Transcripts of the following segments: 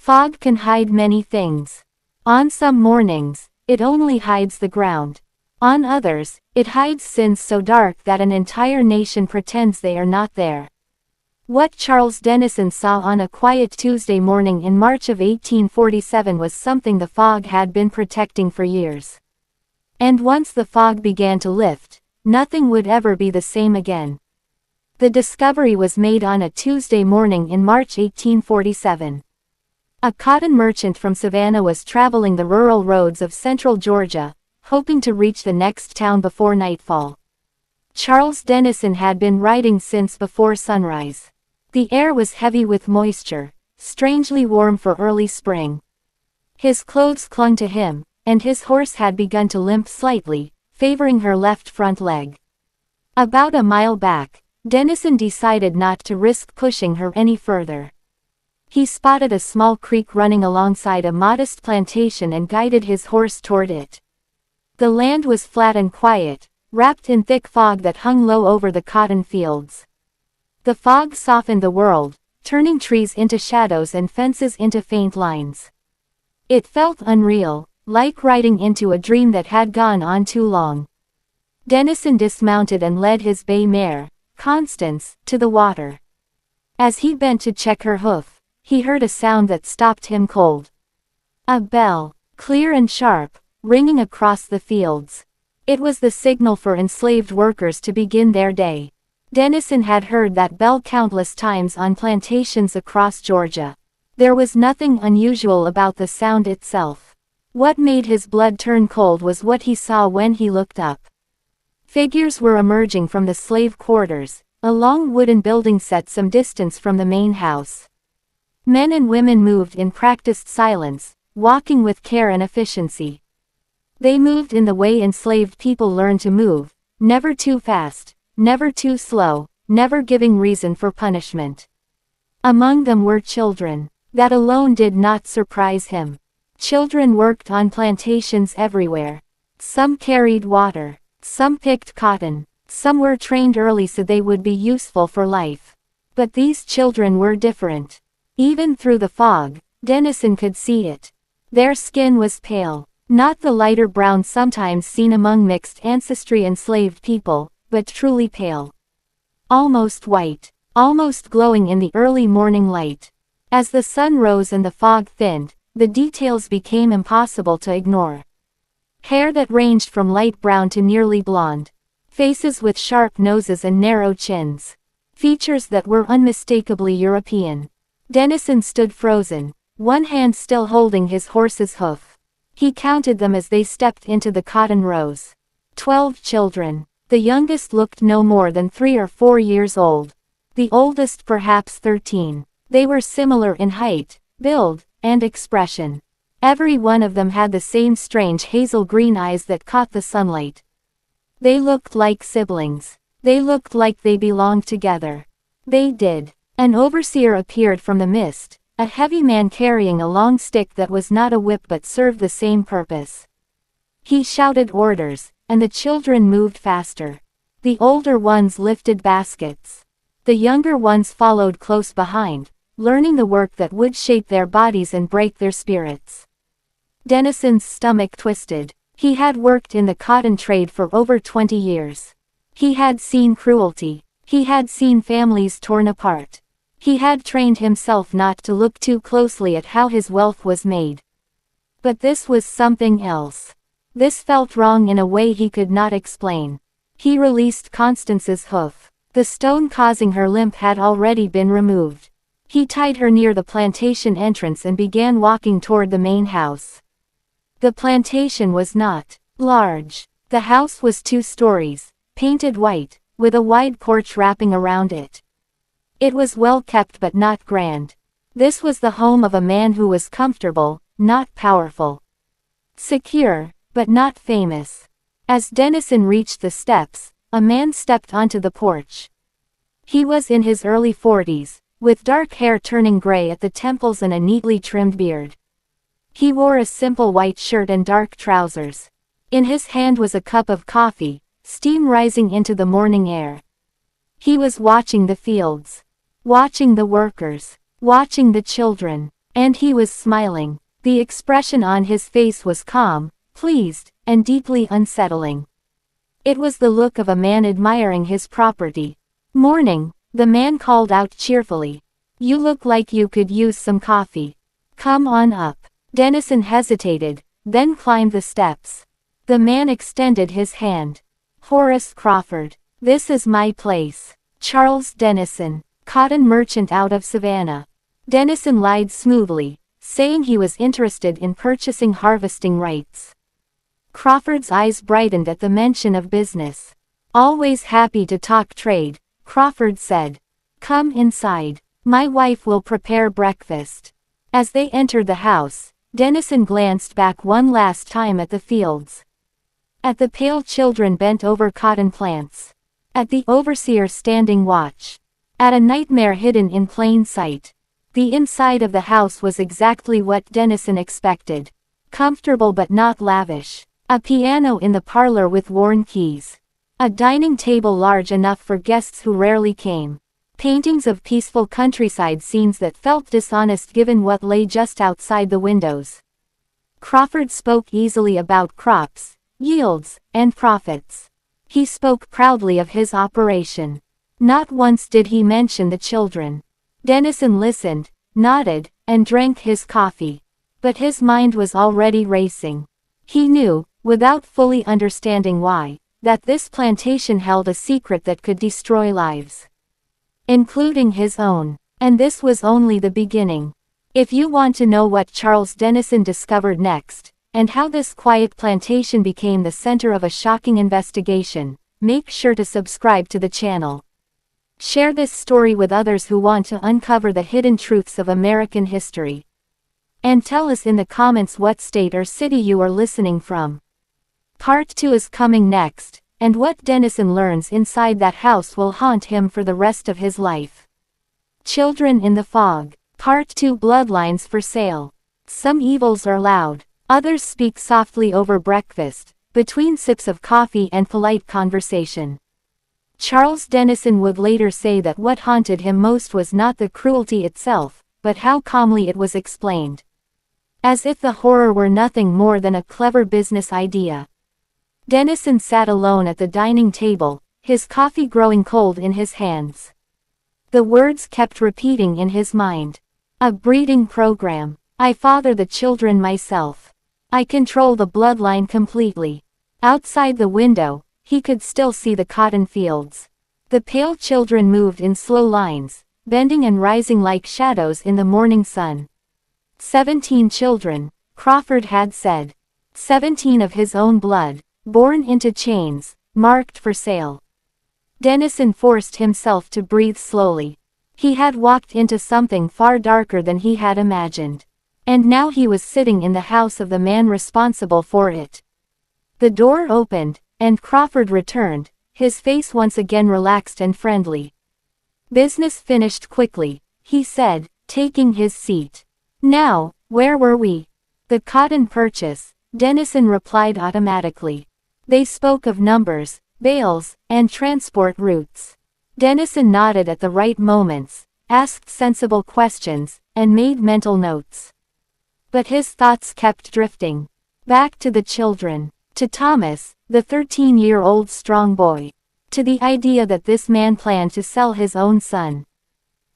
Fog can hide many things. On some mornings, it only hides the ground. On others, it hides sins so dark that an entire nation pretends they are not there. What Charles Denison saw on a quiet Tuesday morning in March of 1847 was something the fog had been protecting for years. And once the fog began to lift, nothing would ever be the same again. The discovery was made on a Tuesday morning in March 1847. A cotton merchant from Savannah was traveling the rural roads of central Georgia, hoping to reach the next town before nightfall. Charles Denison had been riding since before sunrise. The air was heavy with moisture, strangely warm for early spring. His clothes clung to him, and his horse had begun to limp slightly, favoring her left front leg. About a mile back, Denison decided not to risk pushing her any further. He spotted a small creek running alongside a modest plantation and guided his horse toward it. The land was flat and quiet, wrapped in thick fog that hung low over the cotton fields. The fog softened the world, turning trees into shadows and fences into faint lines. It felt unreal, like riding into a dream that had gone on too long. Denison dismounted and led his bay mare, Constance, to the water. As he bent to check her hoof, he heard a sound that stopped him cold. A bell, clear and sharp, ringing across the fields. It was the signal for enslaved workers to begin their day. Denison had heard that bell countless times on plantations across Georgia. There was nothing unusual about the sound itself. What made his blood turn cold was what he saw when he looked up. Figures were emerging from the slave quarters, a long wooden building set some distance from the main house. Men and women moved in practiced silence, walking with care and efficiency. They moved in the way enslaved people learned to move, never too fast, never too slow, never giving reason for punishment. Among them were children. That alone did not surprise him. Children worked on plantations everywhere. Some carried water, some picked cotton, some were trained early so they would be useful for life. But these children were different. Even through the fog, Denison could see it. Their skin was pale, not the lighter brown sometimes seen among mixed ancestry enslaved people, but truly pale. Almost white, almost glowing in the early morning light. As the sun rose and the fog thinned, the details became impossible to ignore. Hair that ranged from light brown to nearly blonde. Faces with sharp noses and narrow chins. Features that were unmistakably European. Denison stood frozen, one hand still holding his horse's hoof. He counted them as they stepped into the cotton rows. 12 children. The youngest looked no more than 3 or 4 years old. The oldest perhaps 13. They were similar in height, build, and expression. Every one of them had the same strange hazel green eyes that caught the sunlight. They looked like siblings. They looked like they belonged together. They did. An overseer appeared from the mist, a heavy man carrying a long stick that was not a whip but served the same purpose. He shouted orders, and the children moved faster. The older ones lifted baskets. The younger ones followed close behind, learning the work that would shape their bodies and break their spirits. Denison's stomach twisted. He had worked in the cotton trade for over 20 years. He had seen cruelty. He had seen families torn apart. He had trained himself not to look too closely at how his wealth was made. But this was something else. This felt wrong in a way he could not explain. He released Constance's hoof. The stone causing her limp had already been removed. He tied her near the plantation entrance and began walking toward the main house. The plantation was not large. The house was 2 stories, painted white, with a wide porch wrapping around it. It was well kept but not grand. This was the home of a man who was comfortable, not powerful. Secure, but not famous. As Denison reached the steps, a man stepped onto the porch. He was in his early 40s, with dark hair turning gray at the temples and a neatly trimmed beard. He wore a simple white shirt and dark trousers. In his hand was a cup of coffee, steam rising into the morning air. He was watching the fields. Watching the workers. Watching the children. And he was smiling. The expression on his face was calm, pleased, and deeply unsettling. It was the look of a man admiring his property. "Morning," the man called out cheerfully. "You look like you could use some coffee. Come on up." Dennison hesitated, then climbed the steps. The man extended his hand. "Horace Crawford. This is my place. Charles Dennison, cotton merchant out of Savannah." Dennison lied smoothly, saying he was interested in purchasing harvesting rights. Crawford's eyes brightened at the mention of business. "Always happy to talk trade," Crawford said. "Come inside. My wife will prepare breakfast." As they entered the house, Dennison glanced back one last time at the fields. At the pale children bent over cotton plants. At the overseer standing watch. At a nightmare hidden in plain sight. The inside of the house was exactly what Dennison expected. Comfortable but not lavish. A piano in the parlor with worn keys. A dining table large enough for guests who rarely came. Paintings of peaceful countryside scenes that felt dishonest given what lay just outside the windows. Crawford spoke easily about crops, yields, and profits. He spoke proudly of his operation. Not once did he mention the children. Dennison listened, nodded, and drank his coffee. But his mind was already racing. He knew, without fully understanding why, that this plantation held a secret that could destroy lives. Including his own. And this was only the beginning. If you want to know what Charles Dennison discovered next, and how this quiet plantation became the center of a shocking investigation, make sure to subscribe to the channel. Share this story with others who want to uncover the hidden truths of American history. And tell us in the comments what state or city you are listening from. Part 2 is coming next, and what Dennison learns inside that house will haunt him for the rest of his life. Children in the Fog. Part 2. Bloodlines for sale. Some evils are loud, others speak softly over breakfast, between sips of coffee and polite conversation. Charles Dennison would later say that what haunted him most was not the cruelty itself, but how calmly it was explained. As if the horror were nothing more than a clever business idea. Dennison sat alone at the dining table, his coffee growing cold in his hands. The words kept repeating in his mind. A breeding program. I father the children myself. I control the bloodline completely. Outside the window, he could still see the cotton fields. The pale children moved in slow lines, bending and rising like shadows in the morning sun. 17 children, Crawford had said. 17 of his own blood. Born into chains, marked for sale. Dennison forced himself to breathe slowly. He had walked into something far darker than he had imagined. And now he was sitting in the house of the man responsible for it. The door opened, and Crawford returned, his face once again relaxed and friendly. "Business finished quickly," he said, taking his seat. "Now, where were we?" "The cotton purchase," Dennison replied automatically. They spoke of numbers, bales, and transport routes. Dennison nodded at the right moments, asked sensible questions, and made mental notes. But his thoughts kept drifting. Back to the children. To Thomas, the 13-year-old strong boy. To the idea that this man planned to sell his own son.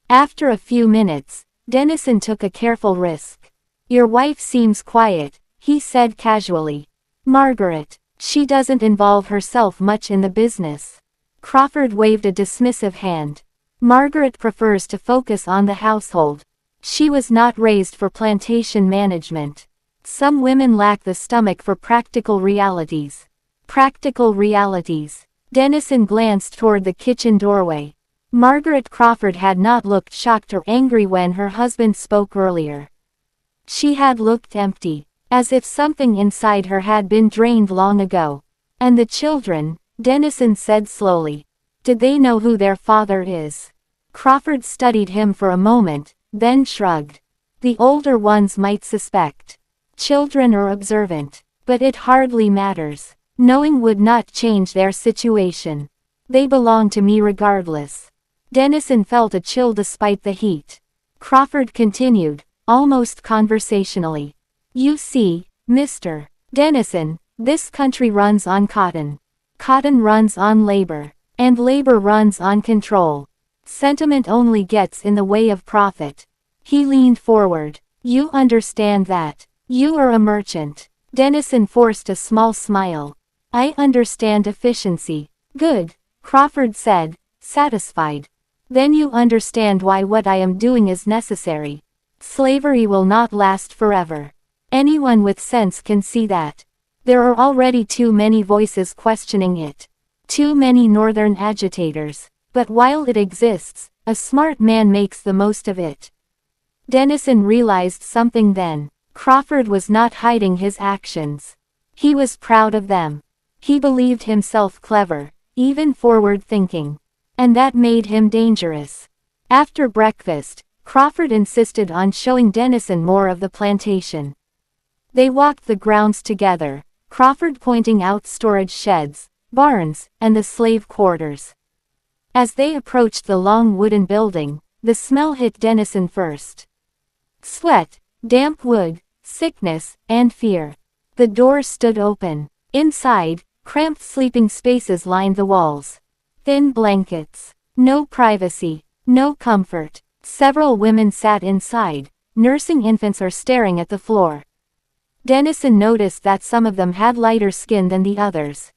After a few minutes, Dennison took a careful risk. "Your wife seems quiet," he said casually. "Margaret. She doesn't involve herself much in the business." Crawford waved a dismissive hand. "Margaret prefers to focus on the household. She was not raised for plantation management. Some women lack the stomach for practical realities." Practical realities. Dennison glanced toward the kitchen doorway. Margaret Crawford had not looked shocked or angry when her husband spoke earlier. She had looked empty. As if something inside her had been drained long ago. "And the children," Dennison said slowly. "Did they know who their father is?" Crawford studied him for a moment, then shrugged. "The older ones might suspect. Children are observant. But it hardly matters. Knowing would not change their situation. They belong to me regardless." Dennison felt a chill despite the heat. Crawford continued, almost conversationally. You see, Mr. Dennison, this country runs on cotton. Cotton runs on labor. And labor runs on control. Sentiment only gets in the way of profit. He leaned forward. You understand that. You are a merchant. Dennison forced a small smile. I understand efficiency. Good, Crawford said, satisfied. Then you understand why what I am doing is necessary. Slavery will not last forever. Anyone with sense can see that. There are already too many voices questioning it. Too many northern agitators. But while it exists, a smart man makes the most of it. Dennison realized something then. Crawford was not hiding his actions. He was proud of them. He believed himself clever, even forward-thinking. And that made him dangerous. After breakfast, Crawford insisted on showing Dennison more of the plantation. They walked the grounds together, Crawford pointing out storage sheds, barns, and the slave quarters. As they approached the long wooden building, the smell hit Dennison first. Sweat, damp wood, sickness, and fear. The door stood open. Inside, cramped sleeping spaces lined the walls. Thin blankets. No privacy. No comfort. Several women sat inside, nursing infants or staring at the floor. Dennison noticed that some of them had lighter skin than the others.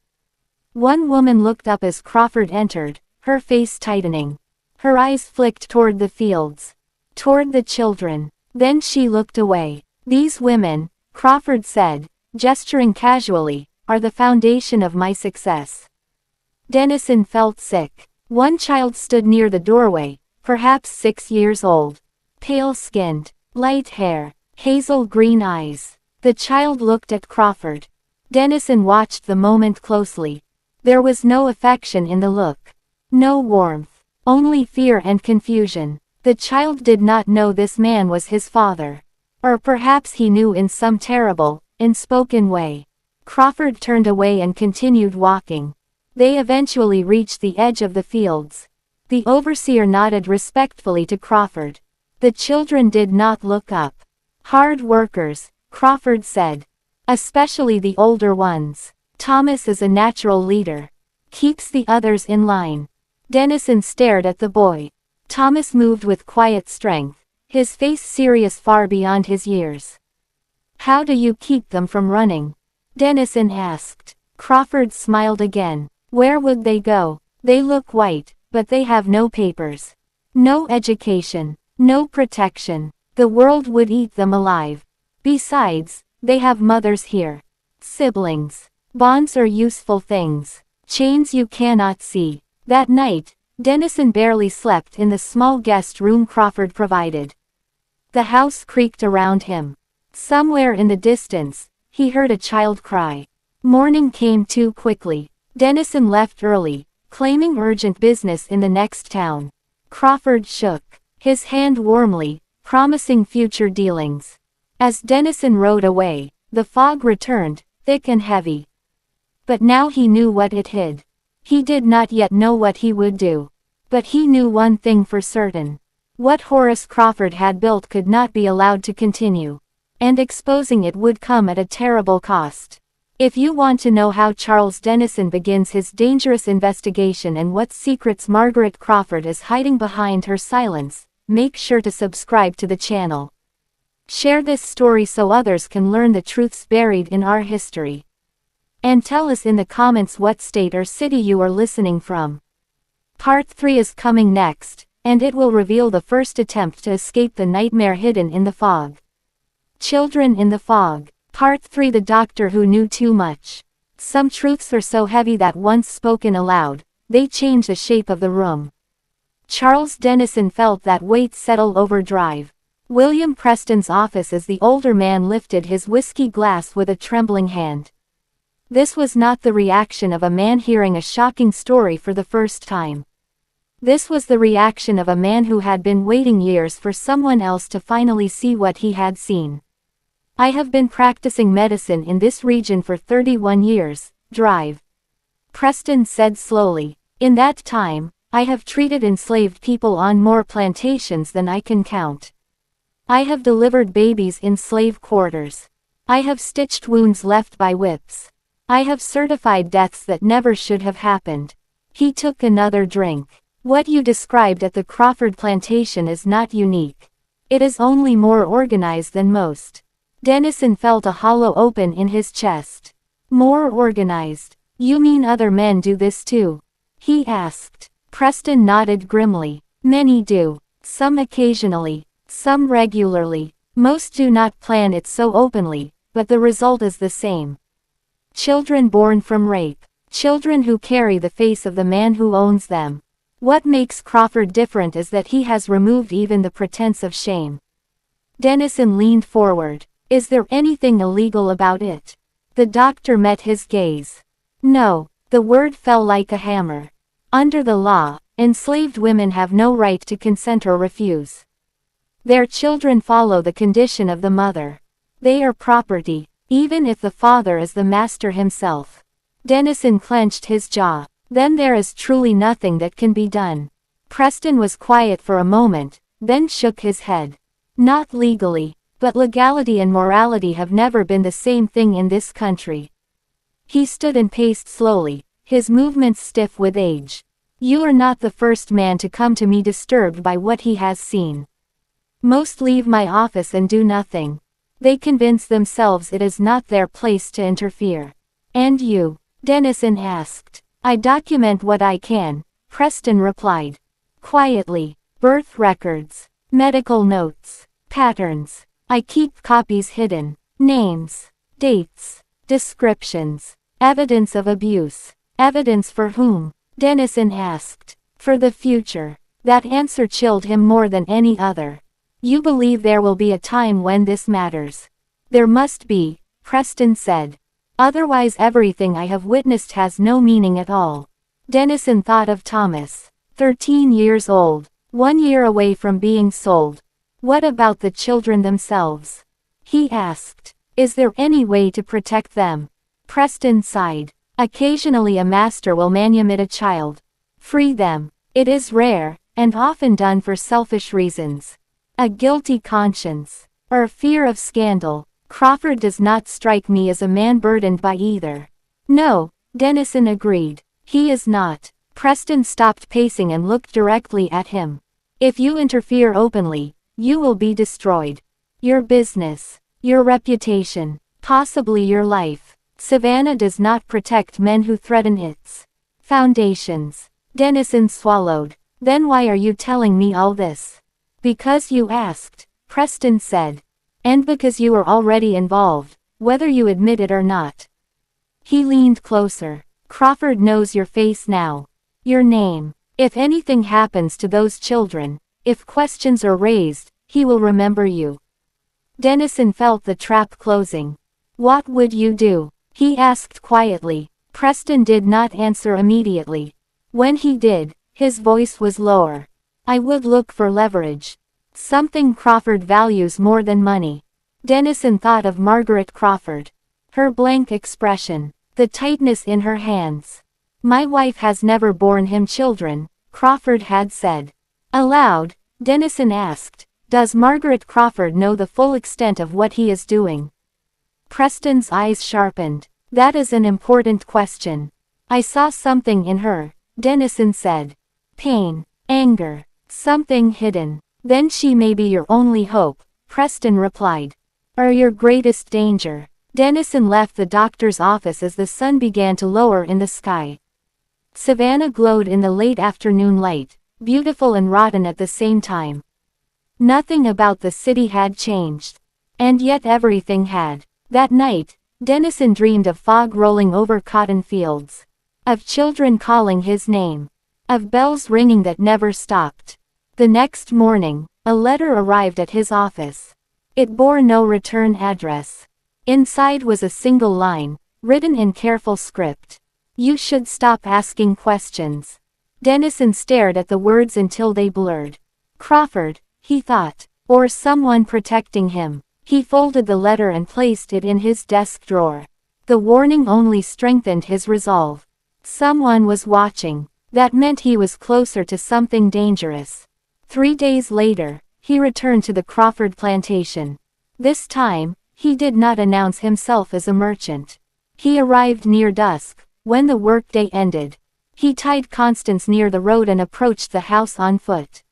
One woman looked up as Crawford entered, her face tightening. Her eyes flicked toward the fields. Toward the children. Then she looked away. These women, Crawford said, gesturing casually, are the foundation of my success. Dennison felt sick. One child stood near the doorway, perhaps 6 years old. Pale-skinned, light hair, hazel green eyes. The child looked at Crawford. Dennison watched the moment closely. There was no affection in the look. No warmth. Only fear and confusion. The child did not know this man was his father. Or perhaps he knew in some terrible, unspoken way. Crawford turned away and continued walking. They eventually reached the edge of the fields. The overseer nodded respectfully to Crawford. The children did not look up. Hard workers, Crawford said. Especially the older ones. Thomas is a natural leader. Keeps the others in line. Dennison stared at the boy. Thomas moved with quiet strength, his face serious far beyond his years. How do you keep them from running? Dennison asked. Crawford smiled again. Where would they go? They look white, but they have no papers. No education. No protection. The world would eat them alive. Besides, they have mothers here. Siblings. Bonds are useful things. Chains you cannot see. That night, Dennison barely slept in the small guest room Crawford provided. The house creaked around him. Somewhere in the distance, he heard a child cry. Morning came too quickly. Dennison left early, claiming urgent business in the next town. Crawford shook his hand warmly, promising future dealings. As Dennison rode away, the fog returned, thick and heavy. But now he knew what it hid. He did not yet know what he would do. But he knew one thing for certain. What Horace Crawford had built could not be allowed to continue. And exposing it would come at a terrible cost. If you want to know how Charles Dennison begins his dangerous investigation and what secrets Margaret Crawford is hiding behind her silence, make sure to subscribe to the channel. Share this story so others can learn the truths buried in our history. And tell us in the comments what state or city you are listening from. Part 3 is coming next, and it will reveal the first attempt to escape the nightmare hidden in the fog. Children in the Fog. Part 3 The Doctor Who Knew Too Much. Some truths are so heavy that once spoken aloud, they change the shape of the room. Charles Dennison felt that weight settle overdrive. William Preston's office as the older man lifted his whiskey glass with a trembling hand. This was not the reaction of a man hearing a shocking story for the first time. This was the reaction of a man who had been waiting years for someone else to finally see what he had seen. I have been practicing medicine in this region for 31 years, Drive. Preston said slowly. In that time, I have treated enslaved people on more plantations than I can count. I have delivered babies in slave quarters. I have stitched wounds left by whips. I have certified deaths that never should have happened. He took another drink. What you described at the Crawford plantation is not unique. It is only more organized than most. Dennison felt a hollow open in his chest. More organized? You mean other men do this too? He asked. Preston nodded grimly. Many do. Some occasionally. Some regularly. Most do not plan it so openly, but the result is the same. Children born from rape. Children who carry the face of the man who owns them. What makes Crawford different is that he has removed even the pretense of shame. Dennison leaned forward. Is there anything illegal about it? The doctor met his gaze. No. The word fell like a hammer. Under the law, enslaved women have no right to consent or refuse. Their children follow the condition of the mother. They are property, even if the father is the master himself. Dennison clenched his jaw. Then there is truly nothing that can be done. Preston was quiet for a moment, then shook his head. Not legally, but legality and morality have never been the same thing in this country. He stood and paced slowly, his movements stiff with age. You are not the first man to come to me disturbed by what he has seen. Most leave my office and do nothing. They convince themselves it is not their place to interfere. And you? Dennison asked. I document what I can, Preston replied. Quietly. Birth records. Medical notes. Patterns. I keep copies hidden. Names. Dates. Descriptions. Evidence of abuse. Evidence for whom? Dennison asked. For the future. That answer chilled him more than any other. You believe there will be a time when this matters. There must be, Preston said. Otherwise everything I have witnessed has no meaning at all. Dennison thought of Thomas. 13 years old. 1 year away from being sold. What about the children themselves? He asked. Is there any way to protect them? Preston sighed. Occasionally a master will manumit a child. Free them. It is rare, and often done for selfish reasons. A guilty conscience. Or fear of scandal. Crawford does not strike me as a man burdened by either. No, Dennison agreed. He is not. Preston stopped pacing and looked directly at him. If you interfere openly, you will be destroyed. Your business. Your reputation. Possibly your life. Savannah does not protect men who threaten its foundations. Dennison swallowed. Then why are you telling me all this? Because you asked, Preston said. And because you are already involved, whether you admit it or not. He leaned closer. Crawford knows your face now. Your name. If anything happens to those children, if questions are raised, he will remember you. Dennison felt the trap closing. What would you do? He asked quietly. Preston did not answer immediately. When he did, his voice was lower. I would look for leverage. Something Crawford values more than money. Dennison thought of Margaret Crawford. Her blank expression. The tightness in her hands. My wife has never borne him children, Crawford had said. Aloud, Dennison asked, does Margaret Crawford know the full extent of what he is doing? Preston's eyes sharpened. That is an important question. I saw something in her, Dennison said. Pain, anger, something hidden. Then she may be your only hope, Preston replied. Or your greatest danger. Dennison left the doctor's office as the sun began to lower in the sky. Savannah glowed in the late afternoon light, beautiful and rotten at the same time. Nothing about the city had changed. And yet everything had. That night, Dennison dreamed of fog rolling over cotton fields. Of children calling his name. Of bells ringing that never stopped. The next morning, a letter arrived at his office. It bore no return address. Inside was a single line, written in careful script. You should stop asking questions. Dennison stared at the words until they blurred. Crawford, he thought, or someone protecting him. He folded the letter and placed it in his desk drawer. The warning only strengthened his resolve. Someone was watching. That meant he was closer to something dangerous. 3 days later, he returned to the Crawford plantation. This time, he did not announce himself as a merchant. He arrived near dusk, when the workday ended. He tied Constance near the road and approached the house on foot.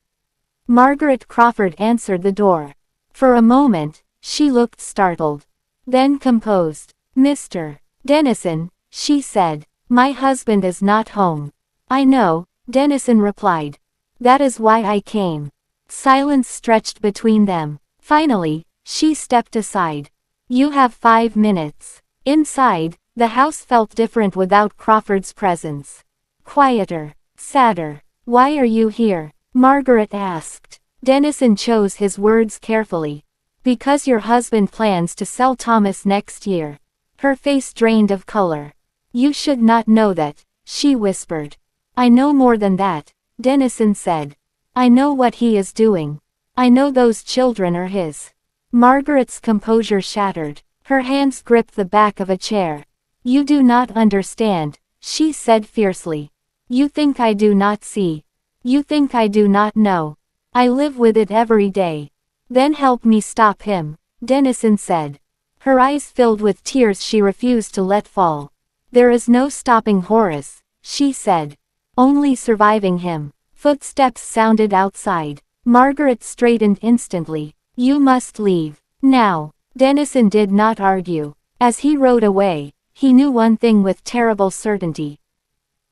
Margaret Crawford answered the door. For a moment, she looked startled. Then composed. "Mr. Dennison," she said, "my husband is not home." "I know," Dennison replied. "That is why I came." Silence stretched between them. Finally, she stepped aside. "You have 5 minutes." Inside, the house felt different without Crawford's presence. Quieter. Sadder. "Why are you here?" Margaret asked. Dennison chose his words carefully. "Because your husband plans to sell Thomas next year." Her face drained of color. "You should not know that," she whispered. "I know more than that," Dennison said. "I know what he is doing. I know those children are his." Margaret's composure shattered. Her hands gripped the back of a chair. "You do not understand," she said fiercely. "You think I do not see. You think I do not know. I live with it every day." "Then help me stop him," Dennison said. Her eyes filled with tears she refused to let fall. "There is no stopping Horace," she said. "Only surviving him." Footsteps sounded outside. Margaret straightened instantly. "You must leave. Now." Dennison did not argue. As he rode away, he knew one thing with terrible certainty.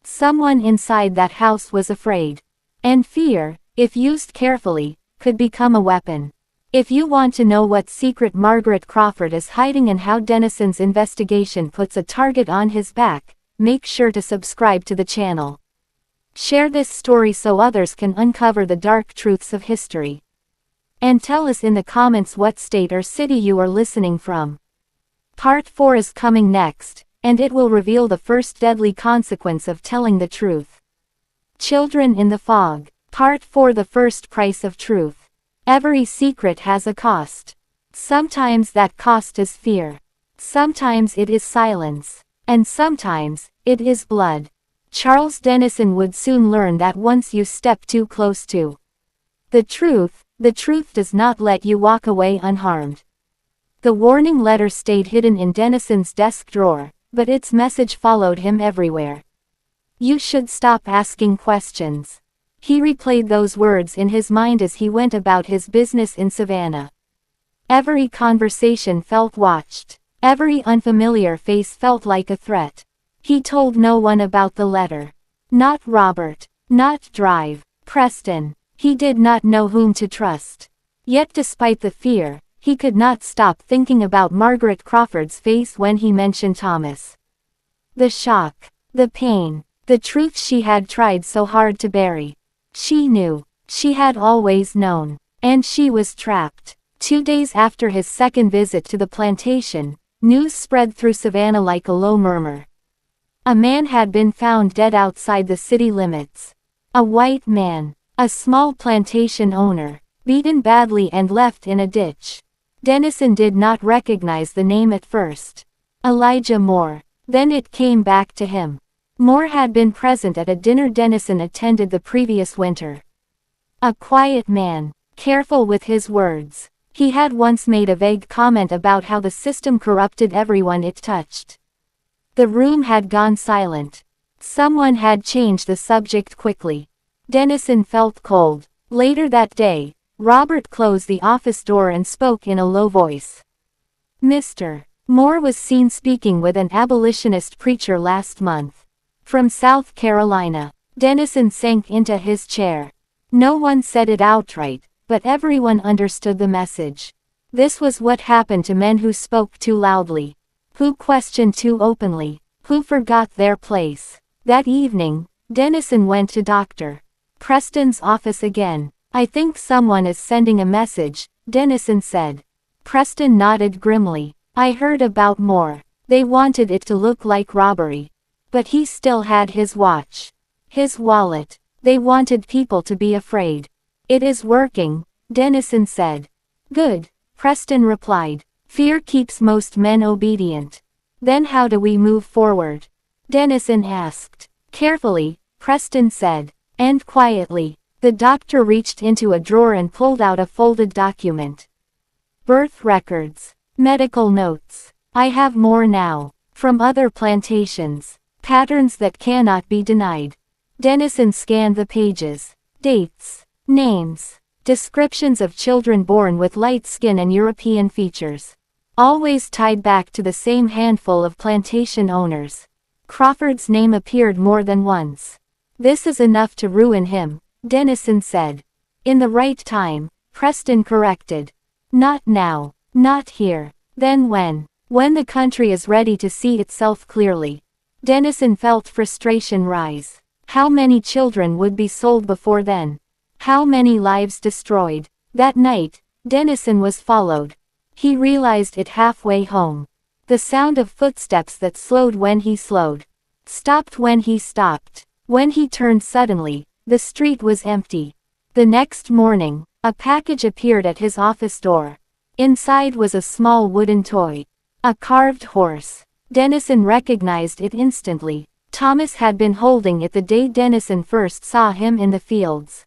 Someone inside that house was afraid. And fear, if used carefully, could become a weapon. If you want to know what secret Margaret Crawford is hiding and how Dennison's investigation puts a target on his back, make sure to subscribe to the channel. Share this story so others can uncover the dark truths of history. And tell us in the comments what state or city you are listening from. Part 4 is coming next, and it will reveal the first deadly consequence of telling the truth. Children in the Fog. Part 4, the first price of truth. Every secret has a cost. Sometimes that cost is fear. Sometimes it is silence. And sometimes, it is blood. Charles Dennison would soon learn that once you step too close to the truth does not let you walk away unharmed. The warning letter stayed hidden in Dennison's desk drawer, but its message followed him everywhere. "You should stop asking questions." He replayed those words in his mind as he went about his business in Savannah. Every conversation felt watched. Every unfamiliar face felt like a threat. He told no one about the letter. Not Robert. Not Drive. Preston. He did not know whom to trust. Yet despite the fear, he could not stop thinking about Margaret Crawford's face when he mentioned Thomas. The shock. The pain. The truth she had tried so hard to bury. She knew. She had always known. And she was trapped. 2 days after his second visit to the plantation, news spread through Savannah like a low murmur. A man had been found dead outside the city limits. A white man. A small plantation owner. Beaten badly and left in a ditch. Dennison did not recognize the name at first. Elijah Moore. Then it came back to him. Moore had been present at a dinner Dennison attended the previous winter. A quiet man. Careful with his words. He had once made a vague comment about how the system corrupted everyone it touched. The room had gone silent. Someone had changed the subject quickly. Dennison felt cold. Later that day, Robert closed the office door and spoke in a low voice. Mr. Moore was seen speaking with an abolitionist preacher last month. From South Carolina. Dennison sank into his chair. No one said it outright, but everyone understood the message. This was what happened to men who spoke too loudly, who questioned too openly, who forgot their place. That evening, Dennison went to Dr. Preston's office again. "I think someone is sending a message," Dennison said. Preston nodded grimly. "I heard about Moore. They wanted it to look like robbery. But he still had his watch. His wallet. They wanted people to be afraid." "It is working," Dennison said. "Good," Preston replied. "Fear keeps most men obedient." "Then how do we move forward?" Dennison asked. Carefully, Preston said. "And quietly." The doctor reached into a drawer and pulled out a folded document. Birth records. Medical notes. I have more now. From other plantations. Patterns that cannot be denied. Dennison scanned the pages. Dates. Names. Descriptions of children born with light skin and European features. Always tied back to the same handful of plantation owners. Crawford's name appeared more than once. This is enough to ruin him, Dennison said. In the right time, Preston corrected. Not now. Not here. Then when? When the country is ready to see itself clearly. Dennison felt frustration rise. How many children would be sold before then? How many lives destroyed? That night, Dennison was followed. He realized it halfway home. The sound of footsteps that slowed when he slowed. Stopped when he stopped. When he turned suddenly, the street was empty. The next morning, a package appeared at his office door. Inside was a small wooden toy. A carved horse. Dennison recognized it instantly. Thomas had been holding it the day Dennison first saw him in the fields.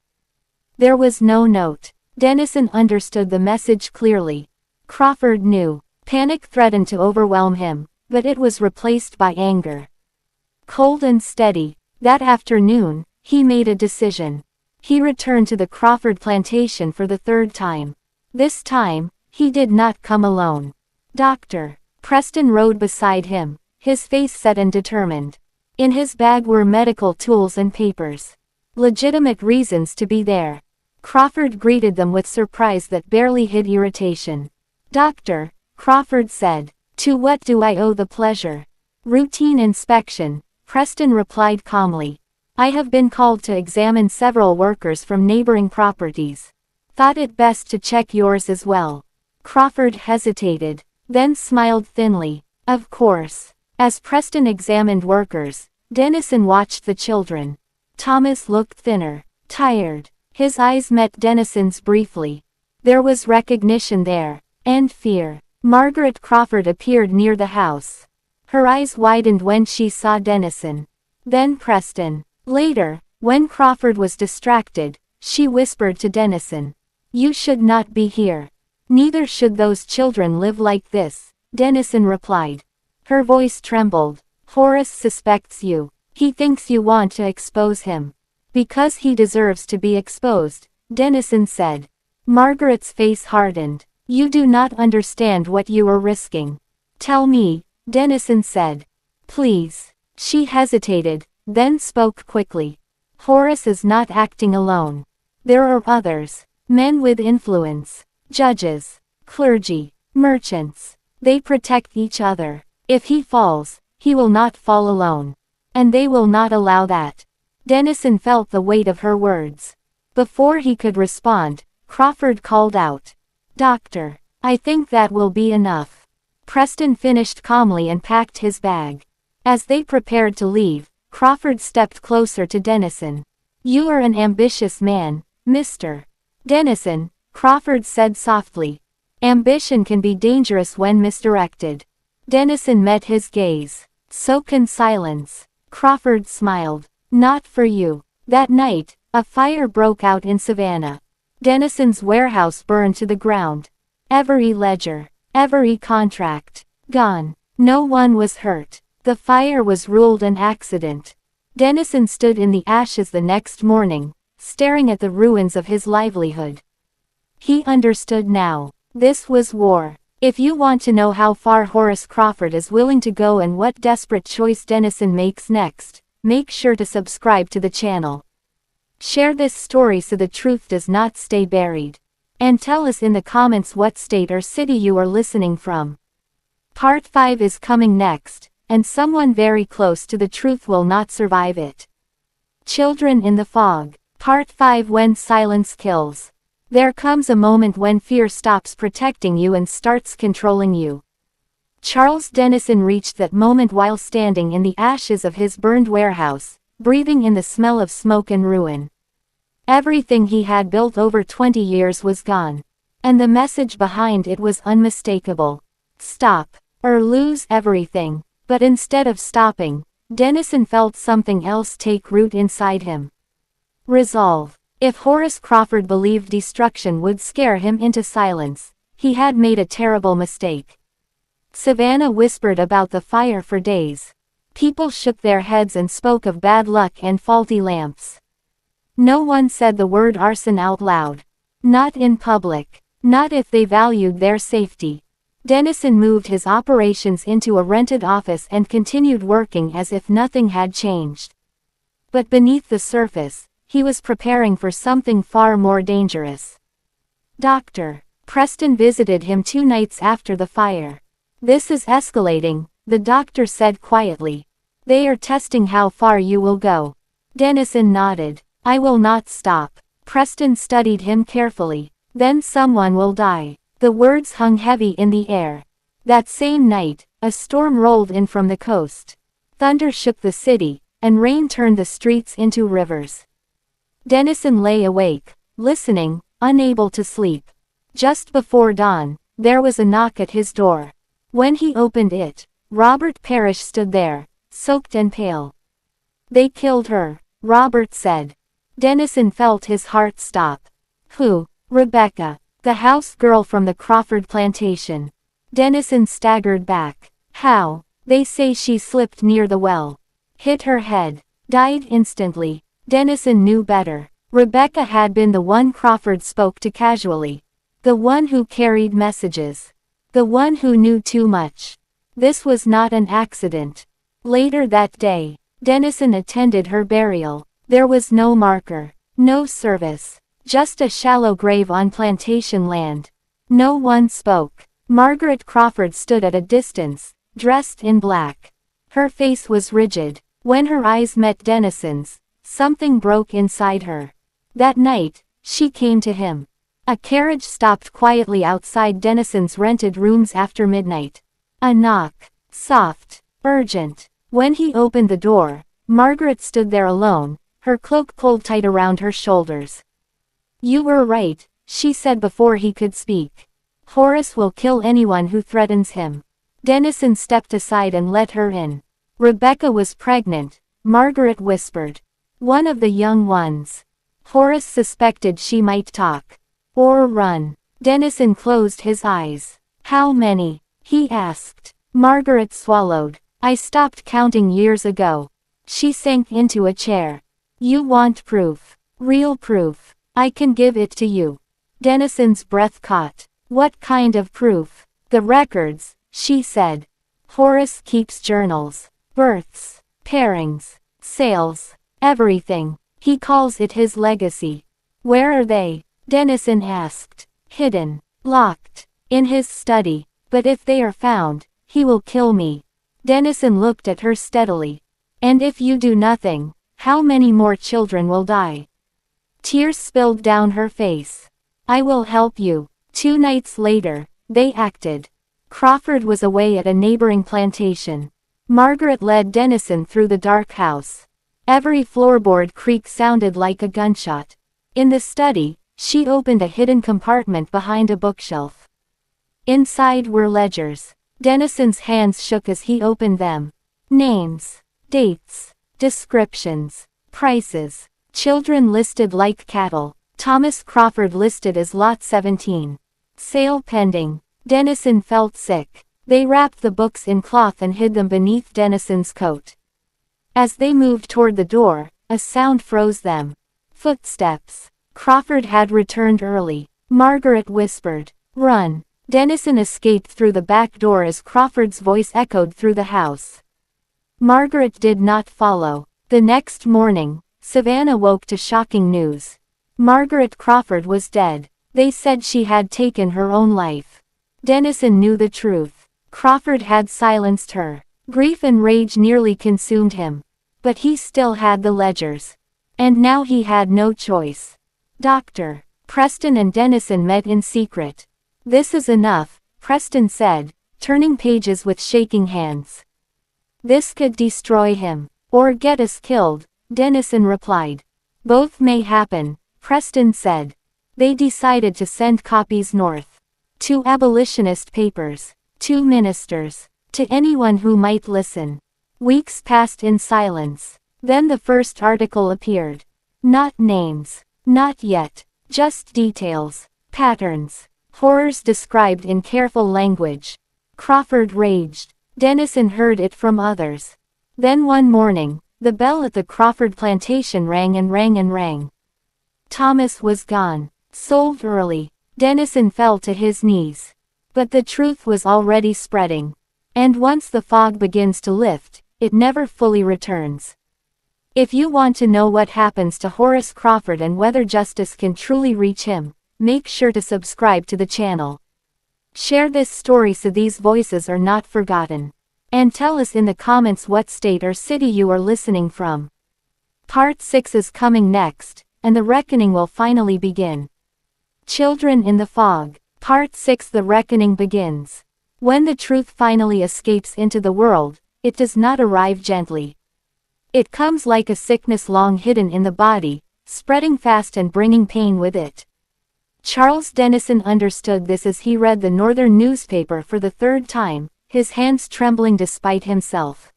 There was no note. Dennison understood the message clearly. Crawford knew. Panic threatened to overwhelm him, but it was replaced by anger. Cold and steady, that afternoon, he made a decision. He returned to the Crawford plantation for the third time. This time, he did not come alone. Dr. Preston rode beside him, his face set and determined. In his bag were medical tools and papers. Legitimate reasons to be there. Crawford greeted them with surprise that barely hid irritation. Doctor, Crawford said, to what do I owe the pleasure? Routine inspection, Preston replied calmly. I have been called to examine several workers from neighboring properties. Thought it best to check yours as well. Crawford hesitated, then smiled thinly. Of course. As Preston examined workers, Dennison watched the children. Thomas looked thinner, tired. His eyes met Dennison's briefly. There was recognition there, and fear. Margaret Crawford appeared near the house. Her eyes widened when she saw Dennison. Then Preston. Later, when Crawford was distracted, she whispered to Dennison. You should not be here. Neither should those children live like this, Dennison replied. Her voice trembled. Horace suspects you. He thinks you want to expose him. Because he deserves to be exposed, Dennison said. Margaret's face hardened. You do not understand what you are risking. Tell me, Dennison said. Please. She hesitated, then spoke quickly. Horace is not acting alone. There are others. Men with influence. Judges. Clergy. Merchants. They protect each other. If he falls, he will not fall alone. And they will not allow that. Dennison felt the weight of her words. Before he could respond, Crawford called out. Doctor, I think that will be enough. Preston finished calmly and packed his bag. As they prepared to leave, Crawford stepped closer to Dennison. You are an ambitious man, Mr. Dennison, Crawford said softly. Ambition can be dangerous when misdirected. Dennison met his gaze. So can silence. Crawford smiled. Not for you. That night, a fire broke out in Savannah. Dennison's warehouse burned to the ground. Every ledger, every contract, gone. No one was hurt. The fire was ruled an accident. Dennison stood in the ashes the next morning, staring at the ruins of his livelihood. He understood now. This was war. If you want to know how far Horace Crawford is willing to go and what desperate choice Dennison makes next, make sure to subscribe to the channel. Share this story so the truth does not stay buried. And tell us in the comments what state or city you are listening from. Part 5 is coming next, and someone very close to the truth will not survive it. Children in the Fog. Part 5 When Silence Kills. There comes a moment when fear stops protecting you and starts controlling you. Charles Dennison reached that moment while standing in the ashes of his burned warehouse, breathing in the smell of smoke and ruin. Everything he had built over 20 years was gone. And the message behind it was unmistakable. Stop, or lose everything. But instead of stopping, Dennison felt something else take root inside him. Resolve. If Horace Crawford believed destruction would scare him into silence, he had made a terrible mistake. Savannah whispered about the fire for days. People shook their heads and spoke of bad luck and faulty lamps. No one said the word arson out loud. Not in public. Not if they valued their safety. Dennison moved his operations into a rented office and continued working as if nothing had changed. But beneath the surface, he was preparing for something far more dangerous. Dr. Preston visited him 2 nights after the fire. "This is escalating," the doctor said quietly. "They are testing how far you will go." Dennison nodded. "I will not stop." Preston studied him carefully. "Then someone will die." The words hung heavy in the air. That same night, a storm rolled in from the coast. Thunder shook the city, and rain turned the streets into rivers. Dennison lay awake, listening, unable to sleep. Just before dawn, there was a knock at his door. When he opened it, Robert Parrish stood there, soaked and pale. "They killed her," Robert said. Dennison felt his heart stop. "Who?" "Rebecca. The house girl from the Crawford plantation." Dennison staggered back. "How?" "They say she slipped near the well. Hit her head. Died instantly." Dennison knew better. Rebecca had been the one Crawford spoke to casually. The one who carried messages. The one who knew too much. This was not an accident. Later that day, Dennison attended her burial. There was no marker, no service, just a shallow grave on plantation land. No one spoke. Margaret Crawford stood at a distance, dressed in black. Her face was rigid. When her eyes met Dennison's, something broke inside her. That night, she came to him. A carriage stopped quietly outside Dennison's rented rooms after midnight. A knock. Soft. Urgent. When he opened the door, Margaret stood there alone, her cloak pulled tight around her shoulders. "You were right," she said before he could speak. "Horace will kill anyone who threatens him." Dennison stepped aside and let her in. "Rebecca was pregnant," Margaret whispered. "One of the young ones." Horace suspected she might talk. Or run. Dennison closed his eyes. "How many?" he asked. Margaret swallowed. "I stopped counting years ago." She sank into a chair. "You want proof. Real proof. I can give it to you." Dennison's breath caught. "What kind of proof?" "The records," she said. "Horace keeps journals. Births. Pairings. Sales. Everything. He calls it his legacy." "Where are they?" Dennison asked. "Hidden. Locked. In his study. But if they are found, he will kill me." Dennison looked at her steadily. "And if you do nothing, how many more children will die?" Tears spilled down her face. "I will help you." 2 nights later, they acted. Crawford was away at a neighboring plantation. Margaret led Dennison through the dark house. Every floorboard creak sounded like a gunshot. In the study, she opened a hidden compartment behind a bookshelf. Inside were ledgers. Dennison's hands shook as he opened them. Names, dates, descriptions, prices, children listed like cattle. Thomas Crawford listed as Lot 17. Sale pending. Dennison felt sick. They wrapped the books in cloth and hid them beneath Dennison's coat. As they moved toward the door, a sound froze them. Footsteps. Crawford had returned early. Margaret whispered, "Run." Dennison escaped through the back door as Crawford's voice echoed through the house. Margaret did not follow. The next morning, Savannah woke to shocking news. Margaret Crawford was dead. They said she had taken her own life. Dennison knew the truth. Crawford had silenced her. Grief and rage nearly consumed him. But he still had the ledgers. And now he had no choice. Dr. Preston and Dennison met in secret. "This is enough," Preston said, turning pages with shaking hands. "This could destroy him. Or get us killed," Dennison replied. "Both may happen," Preston said. They decided to send copies north. To abolitionist papers. To ministers. To anyone who might listen. Weeks passed in silence. Then the first article appeared. Not names. Not yet. Just details. Patterns. Horrors described in careful language. Crawford raged. Dennison heard it from others. Then one morning, the bell at the Crawford plantation rang and rang and rang. Thomas was gone. Sold early. Dennison fell to his knees. But the truth was already spreading. And once the fog begins to lift, it never fully returns. If you want to know what happens to Horace Crawford and whether justice can truly reach him, make sure to subscribe to the channel. Share this story so these voices are not forgotten. And tell us in the comments what state or city you are listening from. Part 6 is coming next, and the reckoning will finally begin. Children in the Fog. Part 6. The reckoning begins. When the truth finally escapes into the world, it does not arrive gently. It comes like a sickness long hidden in the body, spreading fast and bringing pain with it. Charles Dennison understood this as he read the Northern newspaper for the third time, his hands trembling despite himself.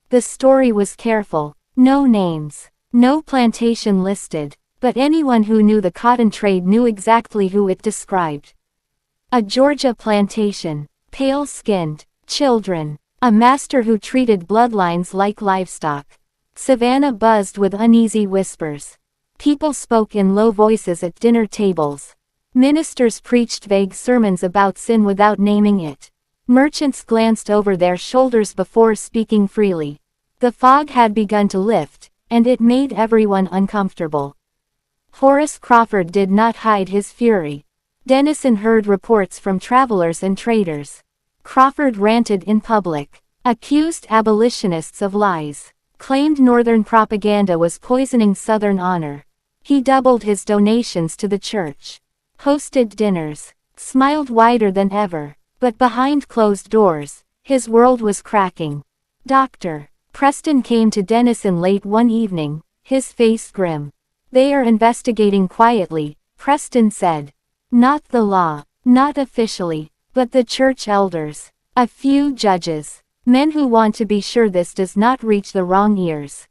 The story was careful. No names. No plantation listed. But anyone who knew the cotton trade knew exactly who it described. A Georgia plantation. Pale-skinned. Children. A master who treated bloodlines like livestock. Savannah buzzed with uneasy whispers. People spoke in low voices at dinner tables. Ministers preached vague sermons about sin without naming it. Merchants glanced over their shoulders before speaking freely. The fog had begun to lift, and it made everyone uncomfortable. Horace Crawford did not hide his fury. Dennison heard reports from travelers and traders. Crawford ranted in public. Accused abolitionists of lies. Claimed Northern propaganda was poisoning Southern honor. He doubled his donations to the church. Hosted dinners. Smiled wider than ever. But behind closed doors, his world was cracking. Dr. Preston came to Dennison late one evening, his face grim. They are investigating quietly, Preston said. Not the law, not officially, but the church elders. A few judges. Men who want to be sure this does not reach the wrong ears.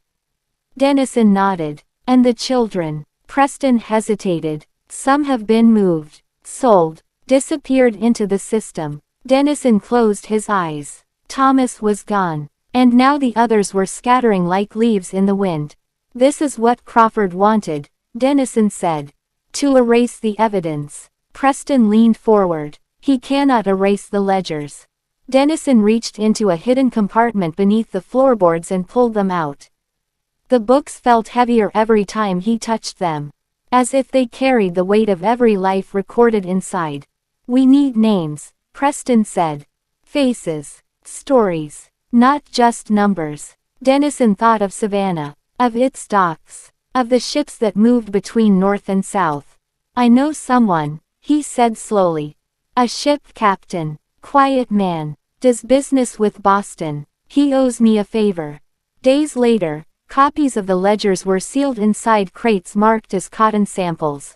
Dennison nodded. And the children? Preston hesitated. Some have been moved, sold, disappeared into the system. Dennison closed his eyes. Thomas was gone. And now the others were scattering like leaves in the wind. This is what Crawford wanted, Dennison said. To erase the evidence. Preston leaned forward. He cannot erase the ledgers. Dennison reached into a hidden compartment beneath the floorboards and pulled them out. The books felt heavier every time he touched them. As if they carried the weight of every life recorded inside. We need names, Preston said. Faces. Stories. Not just numbers. Dennison thought of Savannah. Of its docks. Of the ships that moved between north and south. I know someone, he said slowly. A ship captain. Quiet man. Does business with Boston. He owes me a favor. Days later, copies of the ledgers were sealed inside crates marked as cotton samples.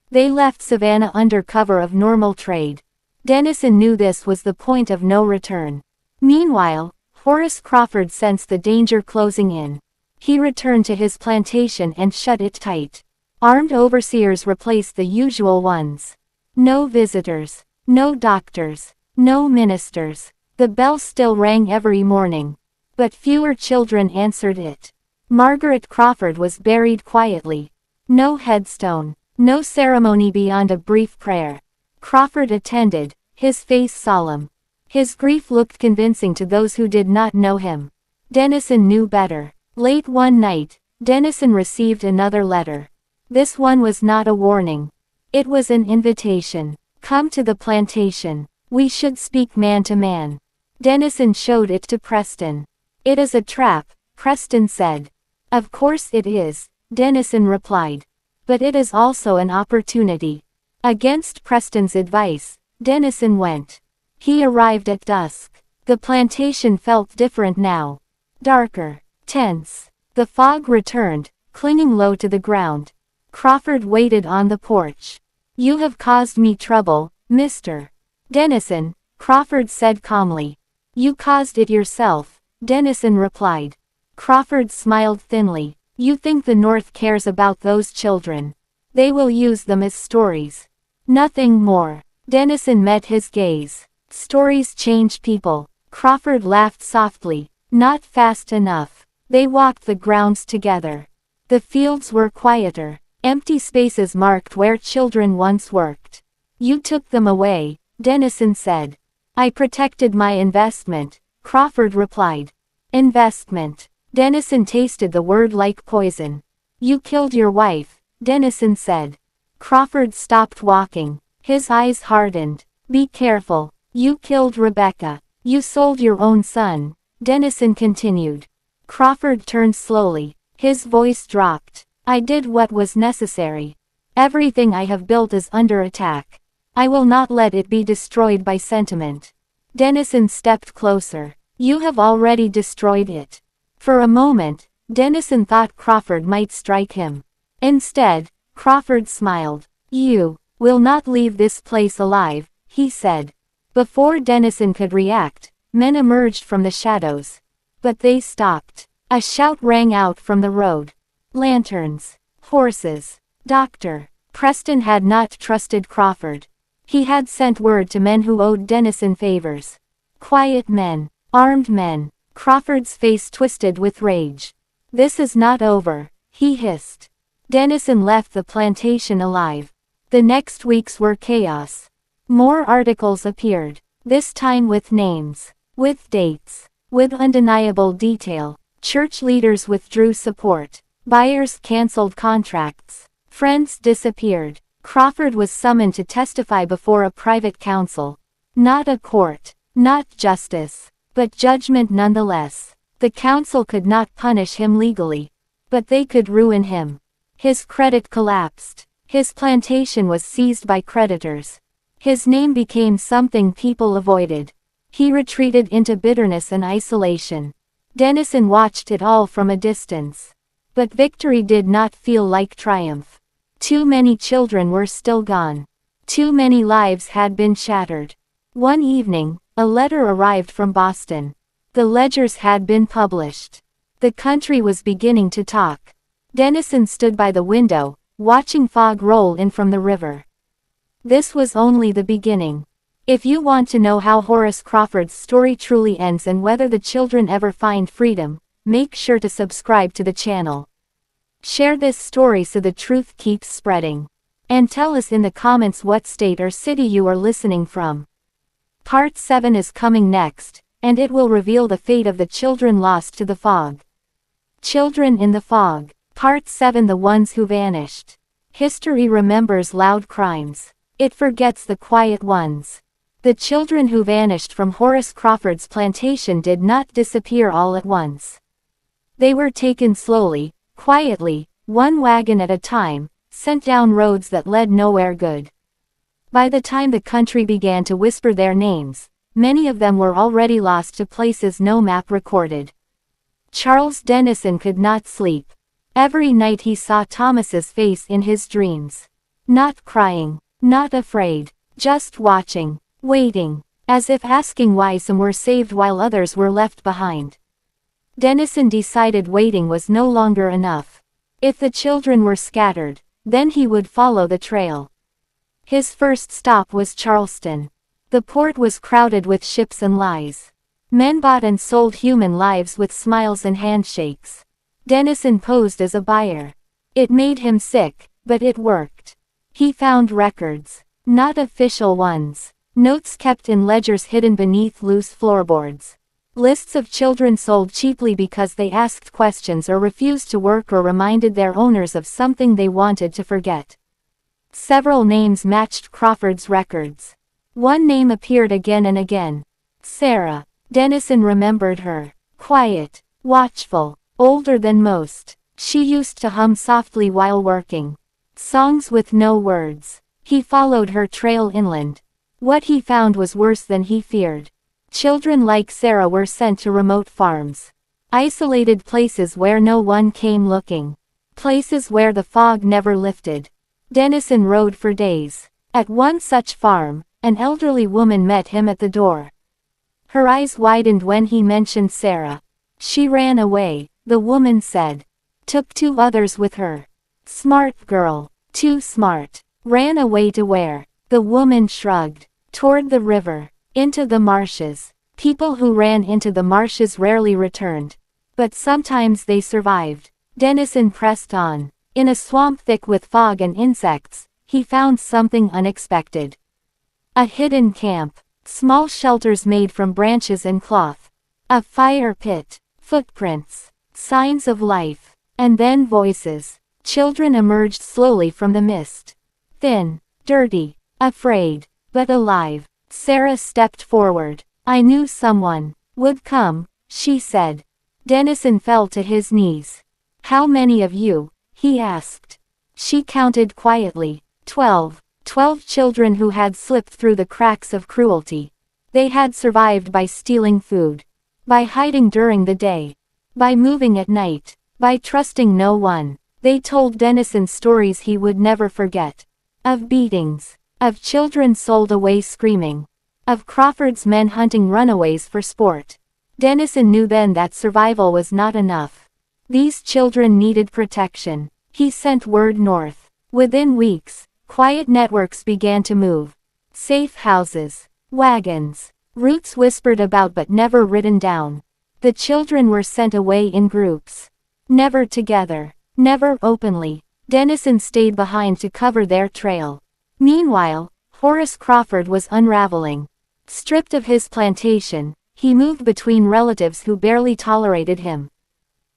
They left Savannah under cover of normal trade. Dennison knew this was the point of no return. Meanwhile, Horace Crawford sensed the danger closing in. He returned to his plantation and shut it tight. Armed overseers replaced the usual ones. No visitors. No doctors. No ministers. The bell still rang every morning. But fewer children answered it. Margaret Crawford was buried quietly. No headstone. No ceremony beyond a brief prayer. Crawford attended, his face solemn. His grief looked convincing to those who did not know him. Dennison knew better. Late one night, Dennison received another letter. This one was not a warning. It was an invitation. Come to the plantation. We should speak man to man. Dennison showed it to Preston. It is a trap, Preston said. Of course it is, Dennison replied. But it is also an opportunity. Against Preston's advice, Dennison went. He arrived at dusk. The plantation felt different now. Darker. Tense. The fog returned, clinging low to the ground. Crawford waited on the porch. You have caused me trouble, Mr. Dennison, Crawford said calmly. You caused it yourself, Dennison replied. Crawford smiled thinly. You think the North cares about those children? They will use them as stories. Nothing more. Dennison met his gaze. Stories change people. Crawford laughed softly. Not fast enough. They walked the grounds together. The fields were quieter. Empty spaces marked where children once worked. You took them away, Dennison said. I protected my investment, Crawford replied. Investment. Dennison tasted the word like poison. You killed your wife, Dennison said. Crawford stopped walking. His eyes hardened. Be careful. You killed Rebecca. You sold your own son, Dennison continued. Crawford turned slowly. His voice dropped. I did what was necessary. Everything I have built is under attack. I will not let it be destroyed by sentiment. Dennison stepped closer. You have already destroyed it. For a moment, Dennison thought Crawford might strike him. Instead, Crawford smiled. You will not leave this place alive, he said. Before Dennison could react, men emerged from the shadows. But they stopped. A shout rang out from the road. Lanterns. Horses. Doctor. Preston had not trusted Crawford. He had sent word to men who owed Dennison favors. Quiet men. Armed men. Crawford's face twisted with rage. This is not over, he hissed. Dennison left the plantation alive. The next weeks were chaos. More articles appeared, this time with names, with dates, with undeniable detail. Church leaders withdrew support. Buyers canceled contracts. Friends disappeared. Crawford was summoned to testify before a private council. Not a court, not justice, but judgment nonetheless. The council could not punish him legally, but they could ruin him. His credit collapsed. His plantation was seized by creditors. His name became something people avoided. He retreated into bitterness and isolation. Dennison watched it all from a distance. But victory did not feel like triumph. Too many children were still gone. Too many lives had been shattered. One evening, a letter arrived from Boston. The ledgers had been published. The country was beginning to talk. Dennison stood by the window, watching fog roll in from the river. This was only the beginning. If you want to know how Horace Crawford's story truly ends and whether the children ever find freedom, make sure to subscribe to the channel. Share this story so the truth keeps spreading. And tell us in the comments what state or city you are listening from. Part 7 is coming next, and it will reveal the fate of the children lost to the fog. Children in the Fog. Part 7, The Ones Who Vanished. History remembers loud crimes. It forgets the quiet ones. The children who vanished from Horace Crawford's plantation did not disappear all at once. They were taken slowly, quietly, one wagon at a time, sent down roads that led nowhere good. By the time the country began to whisper their names, many of them were already lost to places no map recorded. Charles Dennison could not sleep. Every night he saw Thomas's face in his dreams. Not crying, not afraid, just watching, waiting, as if asking why some were saved while others were left behind. Dennison decided waiting was no longer enough. If the children were scattered, then he would follow the trail. His first stop was Charleston. The port was crowded with ships and lies. Men bought and sold human lives with smiles and handshakes. Dennison posed as a buyer. It made him sick, but it worked. He found records. Not official ones. Notes kept in ledgers hidden beneath loose floorboards. Lists of children sold cheaply because they asked questions or refused to work or reminded their owners of something they wanted to forget. Several names matched Crawford's records. One name appeared again and again. Sarah. Dennison remembered her. Quiet. Watchful. Older than most. She used to hum softly while working. Songs with no words. He followed her trail inland. What he found was worse than he feared. Children like Sarah were sent to remote farms. Isolated places where no one came looking. Places where the fog never lifted. Dennison rode for days. At one such farm, an elderly woman met him at the door. Her eyes widened when he mentioned Sarah. She ran away, the woman said. Took 2 others with her. Smart girl. Too smart. Ran away to where? The woman shrugged. Toward the river. Into the marshes. People who ran into the marshes rarely returned. But sometimes they survived. Dennison pressed on. In a swamp thick with fog and insects, he found something unexpected. A hidden camp. Small shelters made from branches and cloth. A fire pit. Footprints. Signs of life. And then voices. Children emerged slowly from the mist. Thin. Dirty. Afraid. But alive. Sarah stepped forward. I knew someone would come, she said. Dennison fell to his knees. How many of you? He asked. She counted quietly. 12. 12 children who had slipped through the cracks of cruelty. They had survived by stealing food. By hiding during the day. By moving at night. By trusting no one. They told Dennison stories he would never forget. Of beatings. Of children sold away screaming. Of Crawford's men hunting runaways for sport. Dennison knew then that survival was not enough. These children needed protection. He sent word north. Within weeks, quiet networks began to move. Safe houses. Wagons. Routes whispered about but never written down. The children were sent away in groups. Never together. Never openly. Dennison stayed behind to cover their trail. Meanwhile, Horace Crawford was unraveling. Stripped of his plantation, he moved between relatives who barely tolerated him.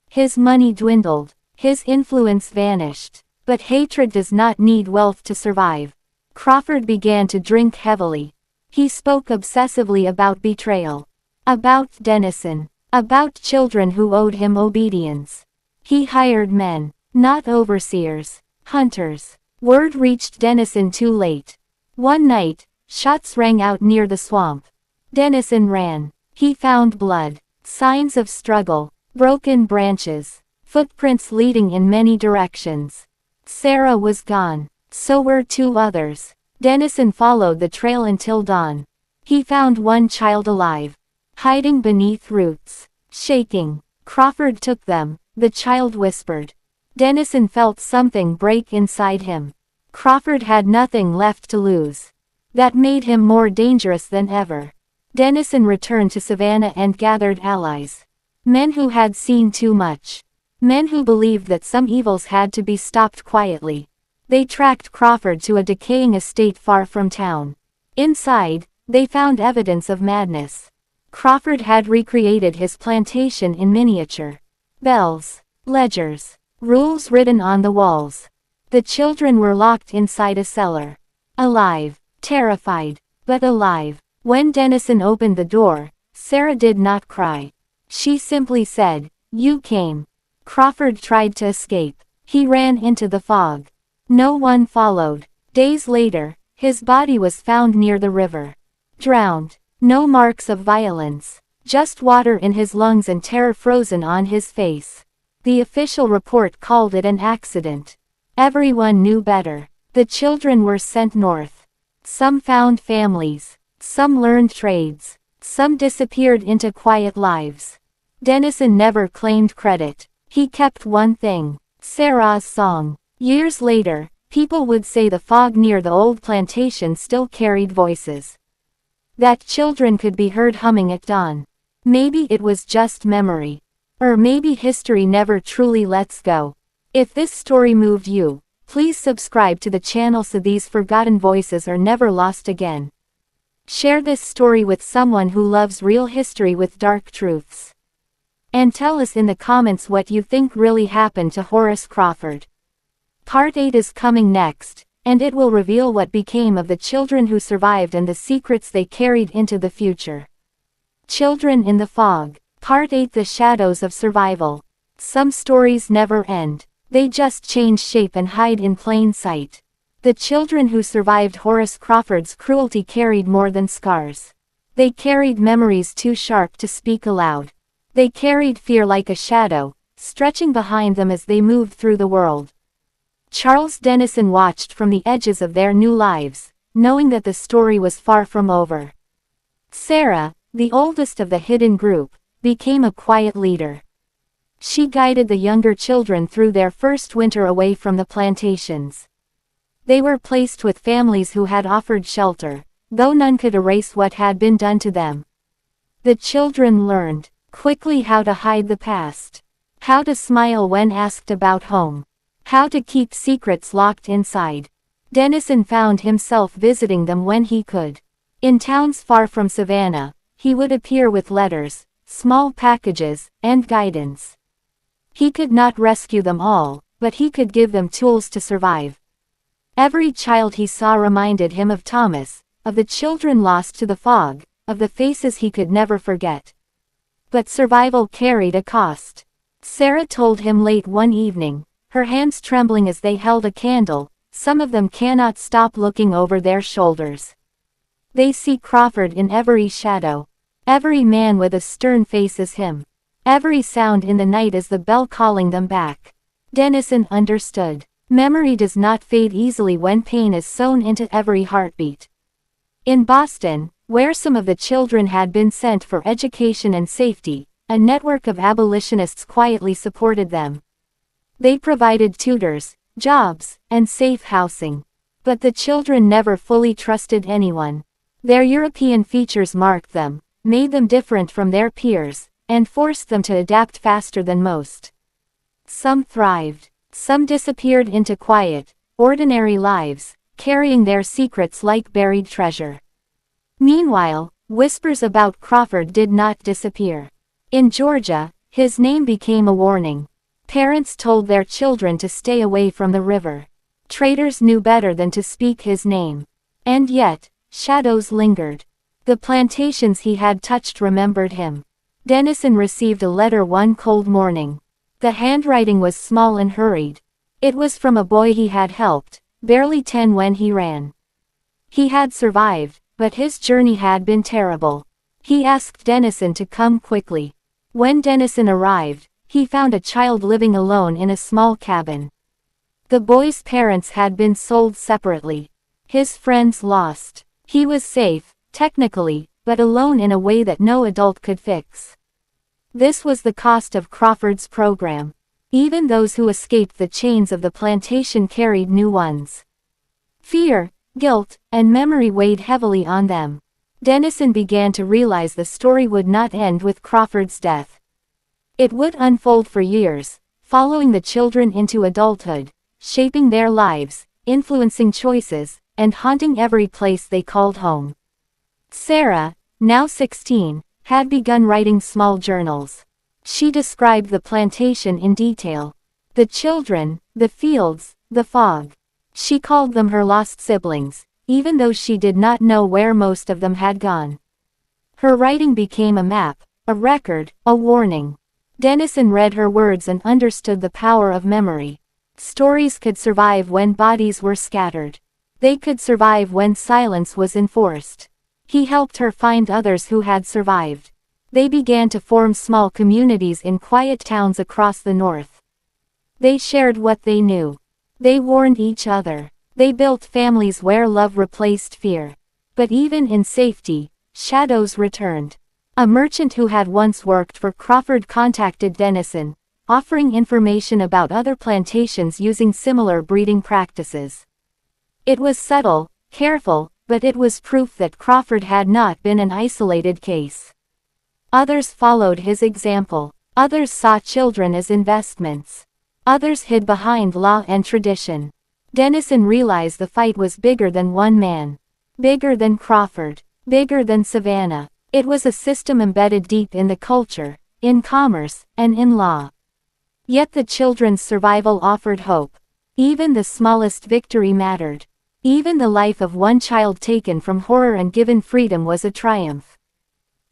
His money dwindled. His influence vanished. But hatred does not need wealth to survive. Crawford began to drink heavily. He spoke obsessively about betrayal. About Dennison. About children who owed him obedience. He hired men, not overseers, hunters. Word reached Dennison too late. One night, shots rang out near the swamp. Dennison ran. He found blood, signs of struggle, broken branches, footprints leading in many directions. Sarah was gone. So were 2 others. Dennison followed the trail until dawn. He found one child alive, hiding beneath roots. Shaking, Crawford took them. The child whispered. Dennison felt something break inside him. Crawford had nothing left to lose. That made him more dangerous than ever. Dennison returned to Savannah and gathered allies. Men who had seen too much. Men who believed that some evils had to be stopped quietly. They tracked Crawford to a decaying estate far from town. Inside, they found evidence of madness. Crawford had recreated his plantation in miniature. Bells, ledgers, rules written on the walls. The children were locked inside a cellar. Alive, terrified, but alive. When Dennison opened the door, Sarah did not cry. She simply said, "You came." Crawford tried to escape. He ran into the fog. No one followed. Days later, his body was found near the river. Drowned. No marks of violence. Just water in his lungs and terror frozen on his face. The official report called it an accident. Everyone knew better. The children were sent north. Some found families. Some learned trades. Some disappeared into quiet lives. Dennison never claimed credit. He kept one thing: Sarah's song. Years later, people would say the fog near the old plantation still carried voices. That children could be heard humming at dawn. Maybe it was just memory. Or maybe history never truly lets go. If this story moved you, please subscribe to the channel so these forgotten voices are never lost again. Share this story with someone who loves real history with dark truths. And tell us in the comments what you think really happened to Horace Crawford. Part 8 is coming next, and it will reveal what became of the children who survived and the secrets they carried into the future. Children in the Fog. Part 8: The Shadows of Survival. Some stories never end. They just change shape and hide in plain sight. The children who survived Horace Crawford's cruelty carried more than scars. They carried memories too sharp to speak aloud. They carried fear like a shadow, stretching behind them as they moved through the world. Charles Dennison watched from the edges of their new lives, knowing that the story was far from over. Sarah, the oldest of the hidden group, became a quiet leader. She guided the younger children through their first winter away from the plantations. They were placed with families who had offered shelter, though none could erase what had been done to them. The children learned quickly how to hide the past, how to smile when asked about home, how to keep secrets locked inside. Denison found himself visiting them when he could. In towns far from Savannah, he would appear with letters, small packages, and guidance. He could not rescue them all, but he could give them tools to survive. Every child he saw reminded him of Thomas, of the children lost to the fog, of the faces he could never forget. But survival carried a cost. Sarah told him late one evening, her hands trembling as they held a candle, some of them cannot stop looking over their shoulders. They see Crawford in every shadow. Every man with a stern face is him. Every sound in the night is the bell calling them back. Denison understood. Memory does not fade easily when pain is sewn into every heartbeat. In Boston, where some of the children had been sent for education and safety, a network of abolitionists quietly supported them. They provided tutors, jobs, and safe housing. But the children never fully trusted anyone. Their European features marked them, made them different from their peers, and forced them to adapt faster than most. Some thrived. Some disappeared into quiet, ordinary lives, carrying their secrets like buried treasure. Meanwhile, whispers about Crawford did not disappear. In Georgia, his name became a warning. Parents told their children to stay away from the river. Traders knew better than to speak his name. And yet, shadows lingered. The plantations he had touched remembered him. Denison received a letter one cold morning. The handwriting was small and hurried. It was from a boy he had helped, barely 10 when he ran. He had survived, but his journey had been terrible. He asked Denison to come quickly. When Denison arrived, he found a child living alone in a small cabin. The boy's parents had been sold separately. His friends lost. He was safe, technically, but alone in a way that no adult could fix. This was the cost of Crawford's program. Even those who escaped the chains of the plantation carried new ones. Fear, guilt, and memory weighed heavily on them. Denison began to realize the story would not end with Crawford's death. It would unfold for years, following the children into adulthood, shaping their lives, influencing choices, and haunting every place they called home. Sarah, now 16, had begun writing small journals. She described the plantation in detail. The children, the fields, the fog. She called them her lost siblings, even though she did not know where most of them had gone. Her writing became a map, a record, a warning. Denison read her words and understood the power of memory. Stories could survive when bodies were scattered. They could survive when silence was enforced. He helped her find others who had survived. They began to form small communities in quiet towns across the North. They shared what they knew. They warned each other. They built families where love replaced fear. But even in safety, shadows returned. A merchant who had once worked for Crawford contacted Denison, offering information about other plantations using similar breeding practices. It was subtle, careful, but it was proof that Crawford had not been an isolated case. Others followed his example. Others saw children as investments. Others hid behind law and tradition. Denison realized the fight was bigger than one man. Bigger than Crawford. Bigger than Savannah. It was a system embedded deep in the culture, in commerce, and in law. Yet the children's survival offered hope. Even the smallest victory mattered. Even the life of one child taken from horror and given freedom was a triumph.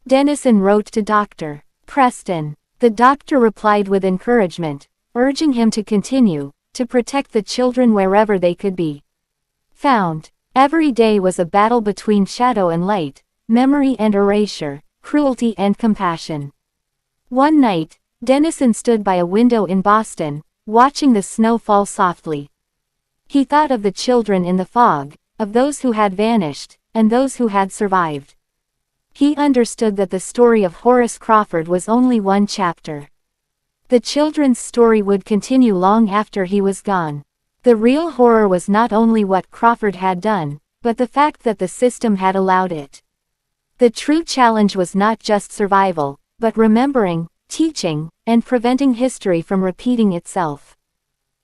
Denison wrote to Dr. Preston. The doctor replied with encouragement, urging him to continue, to protect the children wherever they could be found. Every day was a battle between shadow and light, memory and erasure, cruelty and compassion. One night, Denison stood by a window in Boston, watching the snow fall softly. He thought of the children in the fog, of those who had vanished, and those who had survived. He understood that the story of Horace Crawford was only one chapter. The children's story would continue long after he was gone. The real horror was not only what Crawford had done, but the fact that the system had allowed it. The true challenge was not just survival, but remembering, teaching, and preventing history from repeating itself.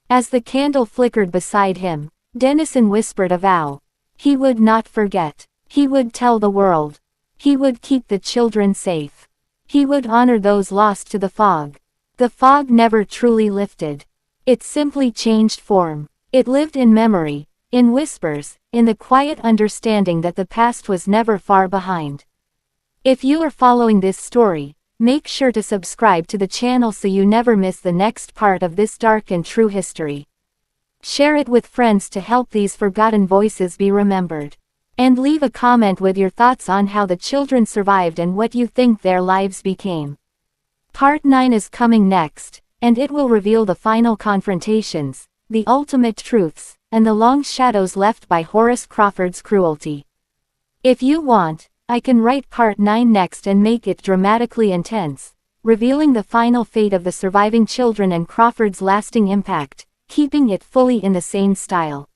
As the candle flickered beside him, Dennison whispered a vow. He would not forget. He would tell the world. He would keep the children safe. He would honor those lost to the fog. The fog never truly lifted. It simply changed form. It lived in memory, in whispers, in the quiet understanding that the past was never far behind. If you are following this story, make sure to subscribe to the channel so you never miss the next part of this dark and true history. Share it with friends to help these forgotten voices be remembered. And leave a comment with your thoughts on how the children survived and what you think their lives became. Part 9 is coming next, and it will reveal the final confrontations, the ultimate truths, and the long shadows left by Horace Crawford's cruelty. If you want, I can write Part 9 next and make it dramatically intense, revealing the final fate of the surviving children and Crawford's lasting impact, keeping it fully in the same style.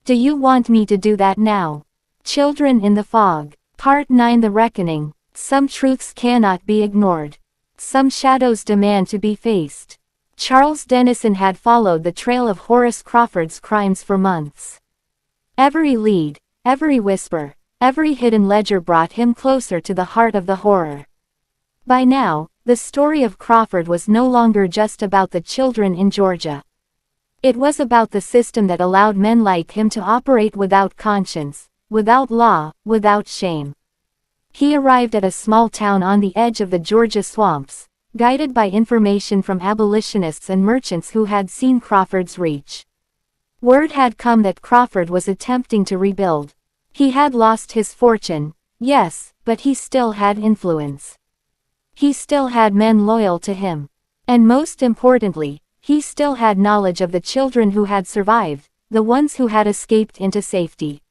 Do you want me to do that now? Children in the Fog. Part 9 The Reckoning. Some truths cannot be ignored. Some shadows demand to be faced. Charles Dennison had followed the trail of Horace Crawford's crimes for months. Every lead, every whisper, every hidden ledger brought him closer to the heart of the horror. By now, the story of Crawford was no longer just about the children in Georgia. It was about the system that allowed men like him to operate without conscience, without law, without shame. He arrived at a small town on the edge of the Georgia swamps, guided by information from abolitionists and merchants who had seen Crawford's reach. Word had come that Crawford was attempting to rebuild. He had lost his fortune, yes, but he still had influence. He still had men loyal to him. And most importantly, he still had knowledge of the children who had survived, the ones who had escaped into safety.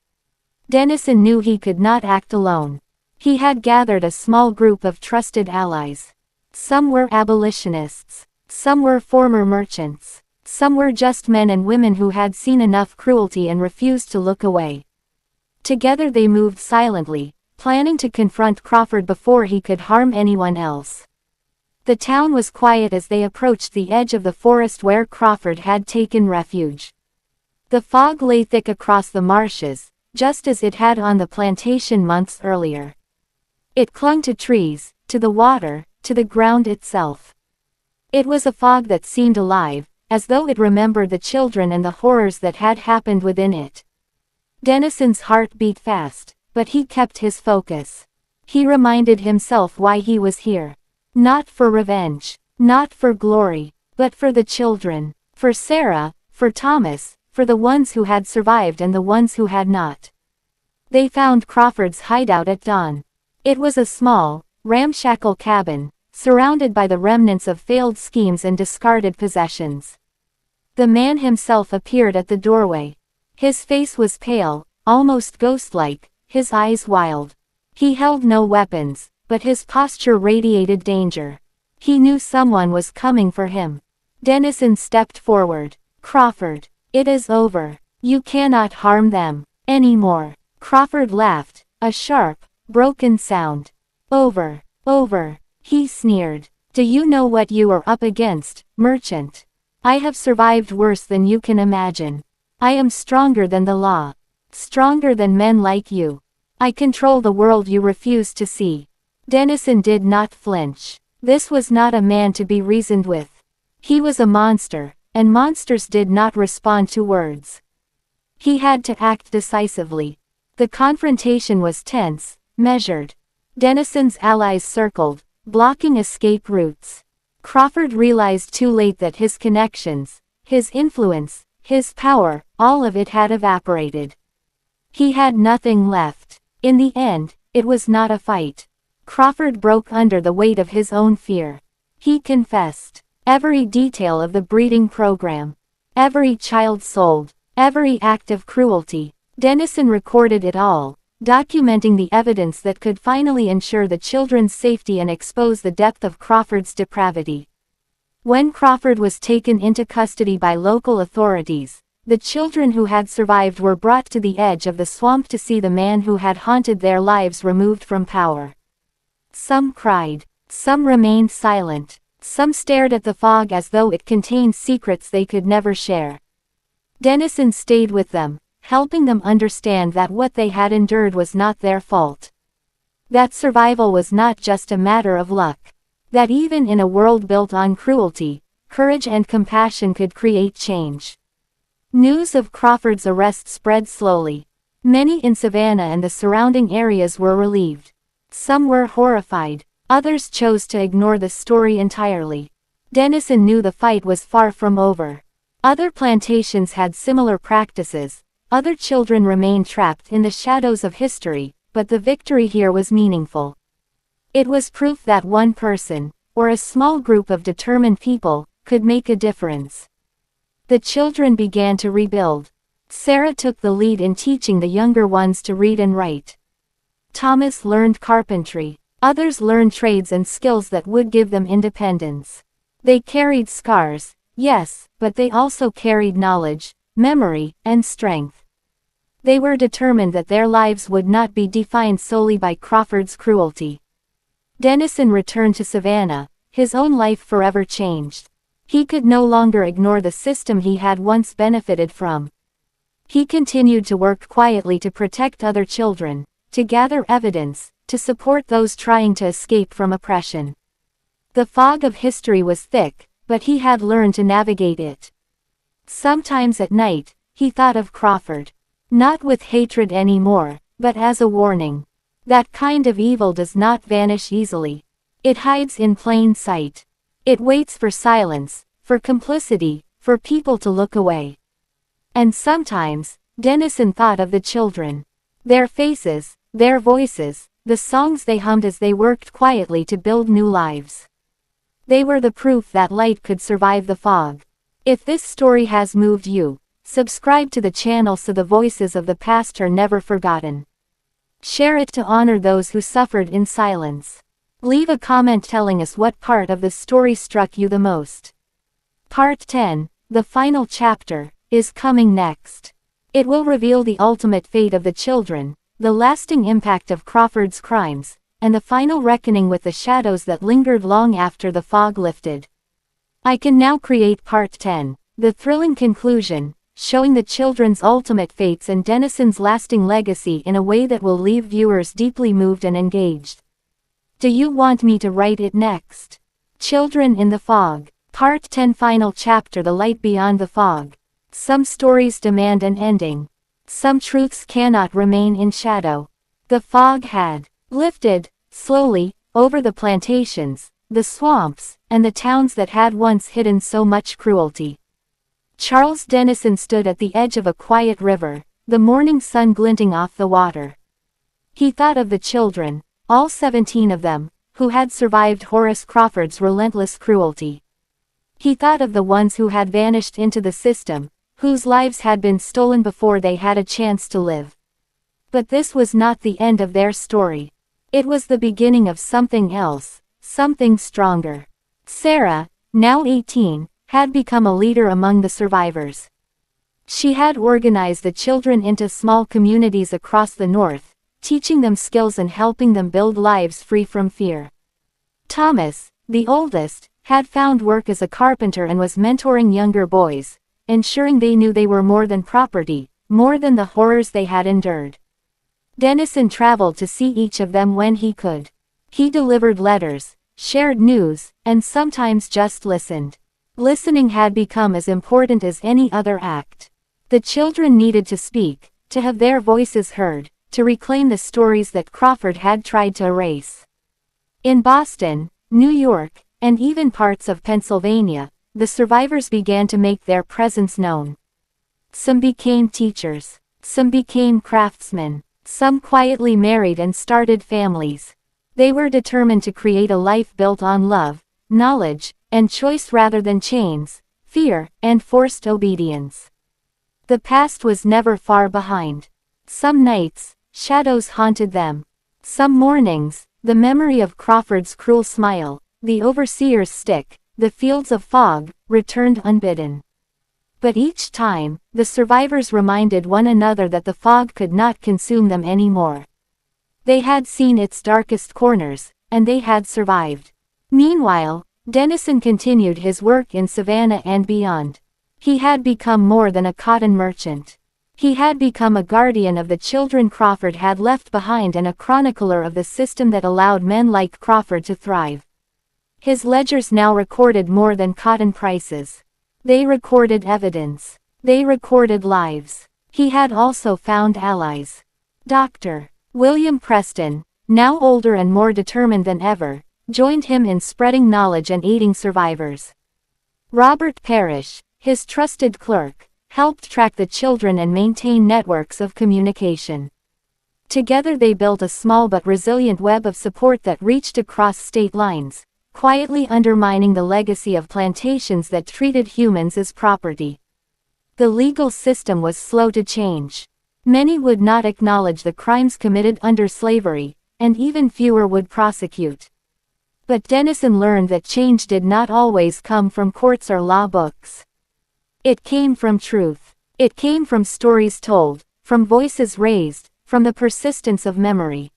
Dennison knew he could not act alone. He had gathered a small group of trusted allies. Some were abolitionists. Some were former merchants. Some were just men and women who had seen enough cruelty and refused to look away. Together they moved silently, planning to confront Crawford before he could harm anyone else. The town was quiet as they approached the edge of the forest where Crawford had taken refuge. The fog lay thick across the marshes, just as it had on the plantation months earlier. It clung to trees, to the water, to the ground itself. It was a fog that seemed alive, as though it remembered the children and the horrors that had happened within it. Dennison's heart beat fast, but he kept his focus. He reminded himself why he was here. Not for revenge, not for glory, but for the children, for Sarah, for Thomas, for the ones who had survived and the ones who had not. They found Crawford's hideout at dawn. It was a small, ramshackle cabin, surrounded by the remnants of failed schemes and discarded possessions. The man himself appeared at the doorway. His face was pale, almost ghost-like, his eyes wild. He held no weapons, but his posture radiated danger. He knew someone was coming for him. Dennison stepped forward. Crawford, it is over. You cannot harm them anymore. Crawford laughed, a sharp, broken sound. Over, he sneered. Do you know what you are up against, merchant? I have survived worse than you can imagine. I am stronger than the law. Stronger than men like you. I control the world you refuse to see. Dennison did not flinch. This was not a man to be reasoned with. He was a monster, and monsters did not respond to words. He had to act decisively. The confrontation was tense, measured. Dennison's allies circled, blocking escape routes. Crawford realized too late that his connections, his influence, his power, all of it had evaporated. He had nothing left. In the end, it was not a fight. Crawford broke under the weight of his own fear. He confessed. Every detail of the breeding program. Every child sold. Every act of cruelty. Dennison recorded it all, documenting the evidence that could finally ensure the children's safety and expose the depth of Crawford's depravity. When Crawford was taken into custody by local authorities, the children who had survived were brought to the edge of the swamp to see the man who had haunted their lives removed from power. Some cried. Some remained silent. Some stared at the fog as though it contained secrets they could never share. Dennison stayed with them, helping them understand that what they had endured was not their fault. That survival was not just a matter of luck. That even in a world built on cruelty, courage and compassion could create change. News of Crawford's arrest spread slowly. Many in Savannah and the surrounding areas were relieved. Some were horrified. Others chose to ignore the story entirely. Dennison knew the fight was far from over. Other plantations had similar practices. Other children remained trapped in the shadows of history, but the victory here was meaningful. It was proof that one person, or a small group of determined people, could make a difference. The children began to rebuild. Sarah took the lead in teaching the younger ones to read and write. Thomas learned carpentry. Others learned trades and skills that would give them independence. They carried scars, yes, but they also carried knowledge, memory, and strength. They were determined that their lives would not be defined solely by Crawford's cruelty. Dennison returned to Savannah, his own life forever changed. He could no longer ignore the system he had once benefited from. He continued to work quietly to protect other children, to gather evidence, to support those trying to escape from oppression. The fog of history was thick, but he had learned to navigate it. Sometimes at night, he thought of Crawford. Not with hatred anymore, but as a warning. That kind of evil does not vanish easily. It hides in plain sight. It waits for silence, for complicity, for people to look away. And sometimes, Dennison thought of the children. Their faces, their voices, the songs they hummed as they worked quietly to build new lives. They were the proof that light could survive the fog. If this story has moved you, subscribe to the channel so the voices of the past are never forgotten. Share it to honor those who suffered in silence. Leave a comment telling us what part of the story struck you the most. Part 10, the final chapter, is coming next. It will reveal the ultimate fate of the children, the lasting impact of Crawford's crimes, and the final reckoning with the shadows that lingered long after the fog lifted. I can now create Part 10, the thrilling conclusion, showing the children's ultimate fates and Dennison's lasting legacy in a way that will leave viewers deeply moved and engaged. Do you want me to write it next? Children in the Fog. Part 10 Final Chapter The Light Beyond the Fog. Some stories demand an ending. Some truths cannot remain in shadow. The fog had lifted, slowly, over the plantations, the swamps, and the towns that had once hidden so much cruelty. Charles Dennison stood at the edge of a quiet river, the morning sun glinting off the water. He thought of the children, all 17 of them, who had survived Horace Crawford's relentless cruelty. He thought of the ones who had vanished into the system, whose lives had been stolen before they had a chance to live. But this was not the end of their story. It was the beginning of something else, something stronger. Sarah, now 18, had become a leader among the survivors. She had organized the children into small communities across the North, teaching them skills and helping them build lives free from fear. Thomas, the oldest, had found work as a carpenter and was mentoring younger boys, ensuring they knew they were more than property, more than the horrors they had endured. Dennison traveled to see each of them when he could. He delivered letters, shared news, and sometimes just listened. Listening had become as important as any other act. The children needed to speak, to have their voices heard, to reclaim the stories that Crawford had tried to erase. In Boston, New York, and even parts of Pennsylvania, the survivors began to make their presence known. Some became teachers. Some became craftsmen. Some quietly married and started families. They were determined to create a life built on love, knowledge, and choice rather than chains, fear, and forced obedience. The past was never far behind. Some nights, shadows haunted them. Some mornings, the memory of Crawford's cruel smile, the overseer's stick, the fields of fog, returned unbidden. But each time, the survivors reminded one another that the fog could not consume them anymore. They had seen its darkest corners, and they had survived. Meanwhile, Dennison continued his work in Savannah and beyond. He had become more than a cotton merchant. He had become a guardian of the children Crawford had left behind and a chronicler of the system that allowed men like Crawford to thrive. His ledgers now recorded more than cotton prices. They recorded evidence. They recorded lives. He had also found allies. Dr. William Preston, now older and more determined than ever, joined him in spreading knowledge and aiding survivors. Robert Parrish, his trusted clerk, helped track the children and maintain networks of communication. Together they built a small but resilient web of support that reached across state lines, quietly undermining the legacy of plantations that treated humans as property. The legal system was slow to change. Many would not acknowledge the crimes committed under slavery, and even fewer would prosecute. But Dennison learned that change did not always come from courts or law books. It came from truth. It came from stories told, from voices raised, from the persistence of memory.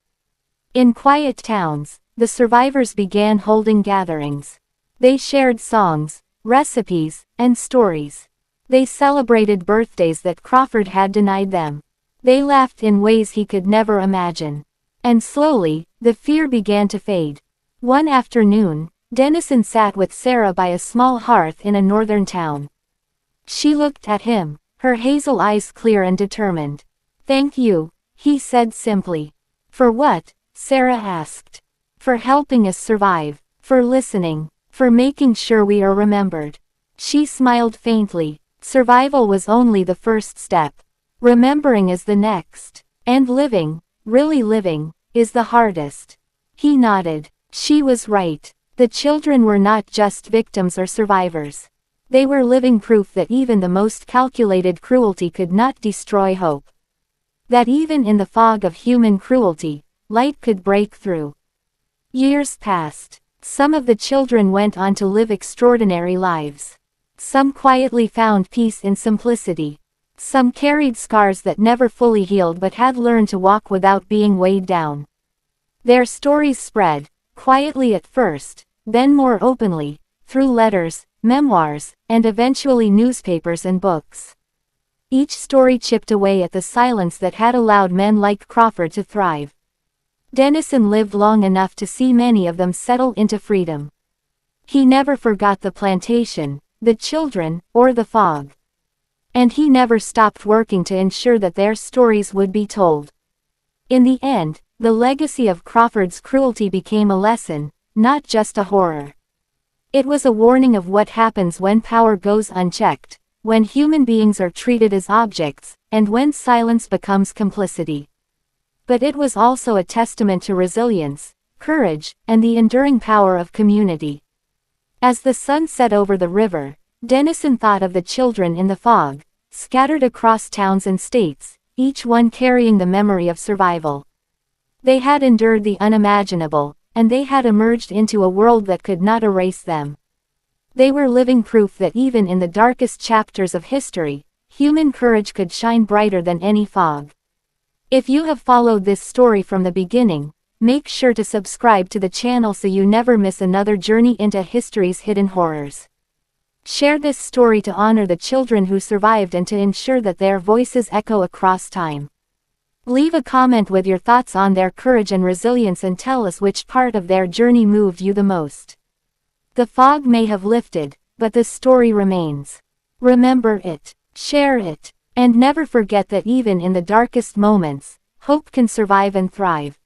In quiet towns, the survivors began holding gatherings. They shared songs, recipes, and stories. They celebrated birthdays that Crawford had denied them. They laughed in ways he could never imagine. And slowly, the fear began to fade. One afternoon, Dennison sat with Sarah by a small hearth in a northern town. She looked at him, her hazel eyes clear and determined. "Thank you," he said simply. "For what?" Sarah asked. "For helping us survive, for listening, for making sure we are remembered." She smiled faintly. Survival was only the first step. Remembering is the next. And living, really living, is the hardest. He nodded. She was right. The children were not just victims or survivors. They were living proof that even the most calculated cruelty could not destroy hope. That even in the fog of human cruelty, light could break through. Years passed. Some of the children went on to live extraordinary lives. Some quietly found peace in simplicity. Some carried scars that never fully healed but had learned to walk without being weighed down. Their stories spread, quietly at first, then more openly, through letters, memoirs, and eventually newspapers and books. Each story chipped away at the silence that had allowed men like Crawford to thrive. Dennison lived long enough to see many of them settle into freedom. He never forgot the plantation, the children, or the fog. And he never stopped working to ensure that their stories would be told. In the end, the legacy of Crawford's cruelty became a lesson, not just a horror. It was a warning of what happens when power goes unchecked, when human beings are treated as objects, and when silence becomes complicity. But it was also a testament to resilience, courage, and the enduring power of community. As the sun set over the river, Dennison thought of the children in the fog, scattered across towns and states, each one carrying the memory of survival. They had endured the unimaginable, and they had emerged into a world that could not erase them. They were living proof that even in the darkest chapters of history, human courage could shine brighter than any fog. If you have followed this story from the beginning, make sure to subscribe to the channel so you never miss another journey into history's hidden horrors. Share this story to honor the children who survived and to ensure that their voices echo across time. Leave a comment with your thoughts on their courage and resilience and tell us which part of their journey moved you the most. The fog may have lifted, but the story remains. Remember it, share it, and never forget that even in the darkest moments, hope can survive and thrive.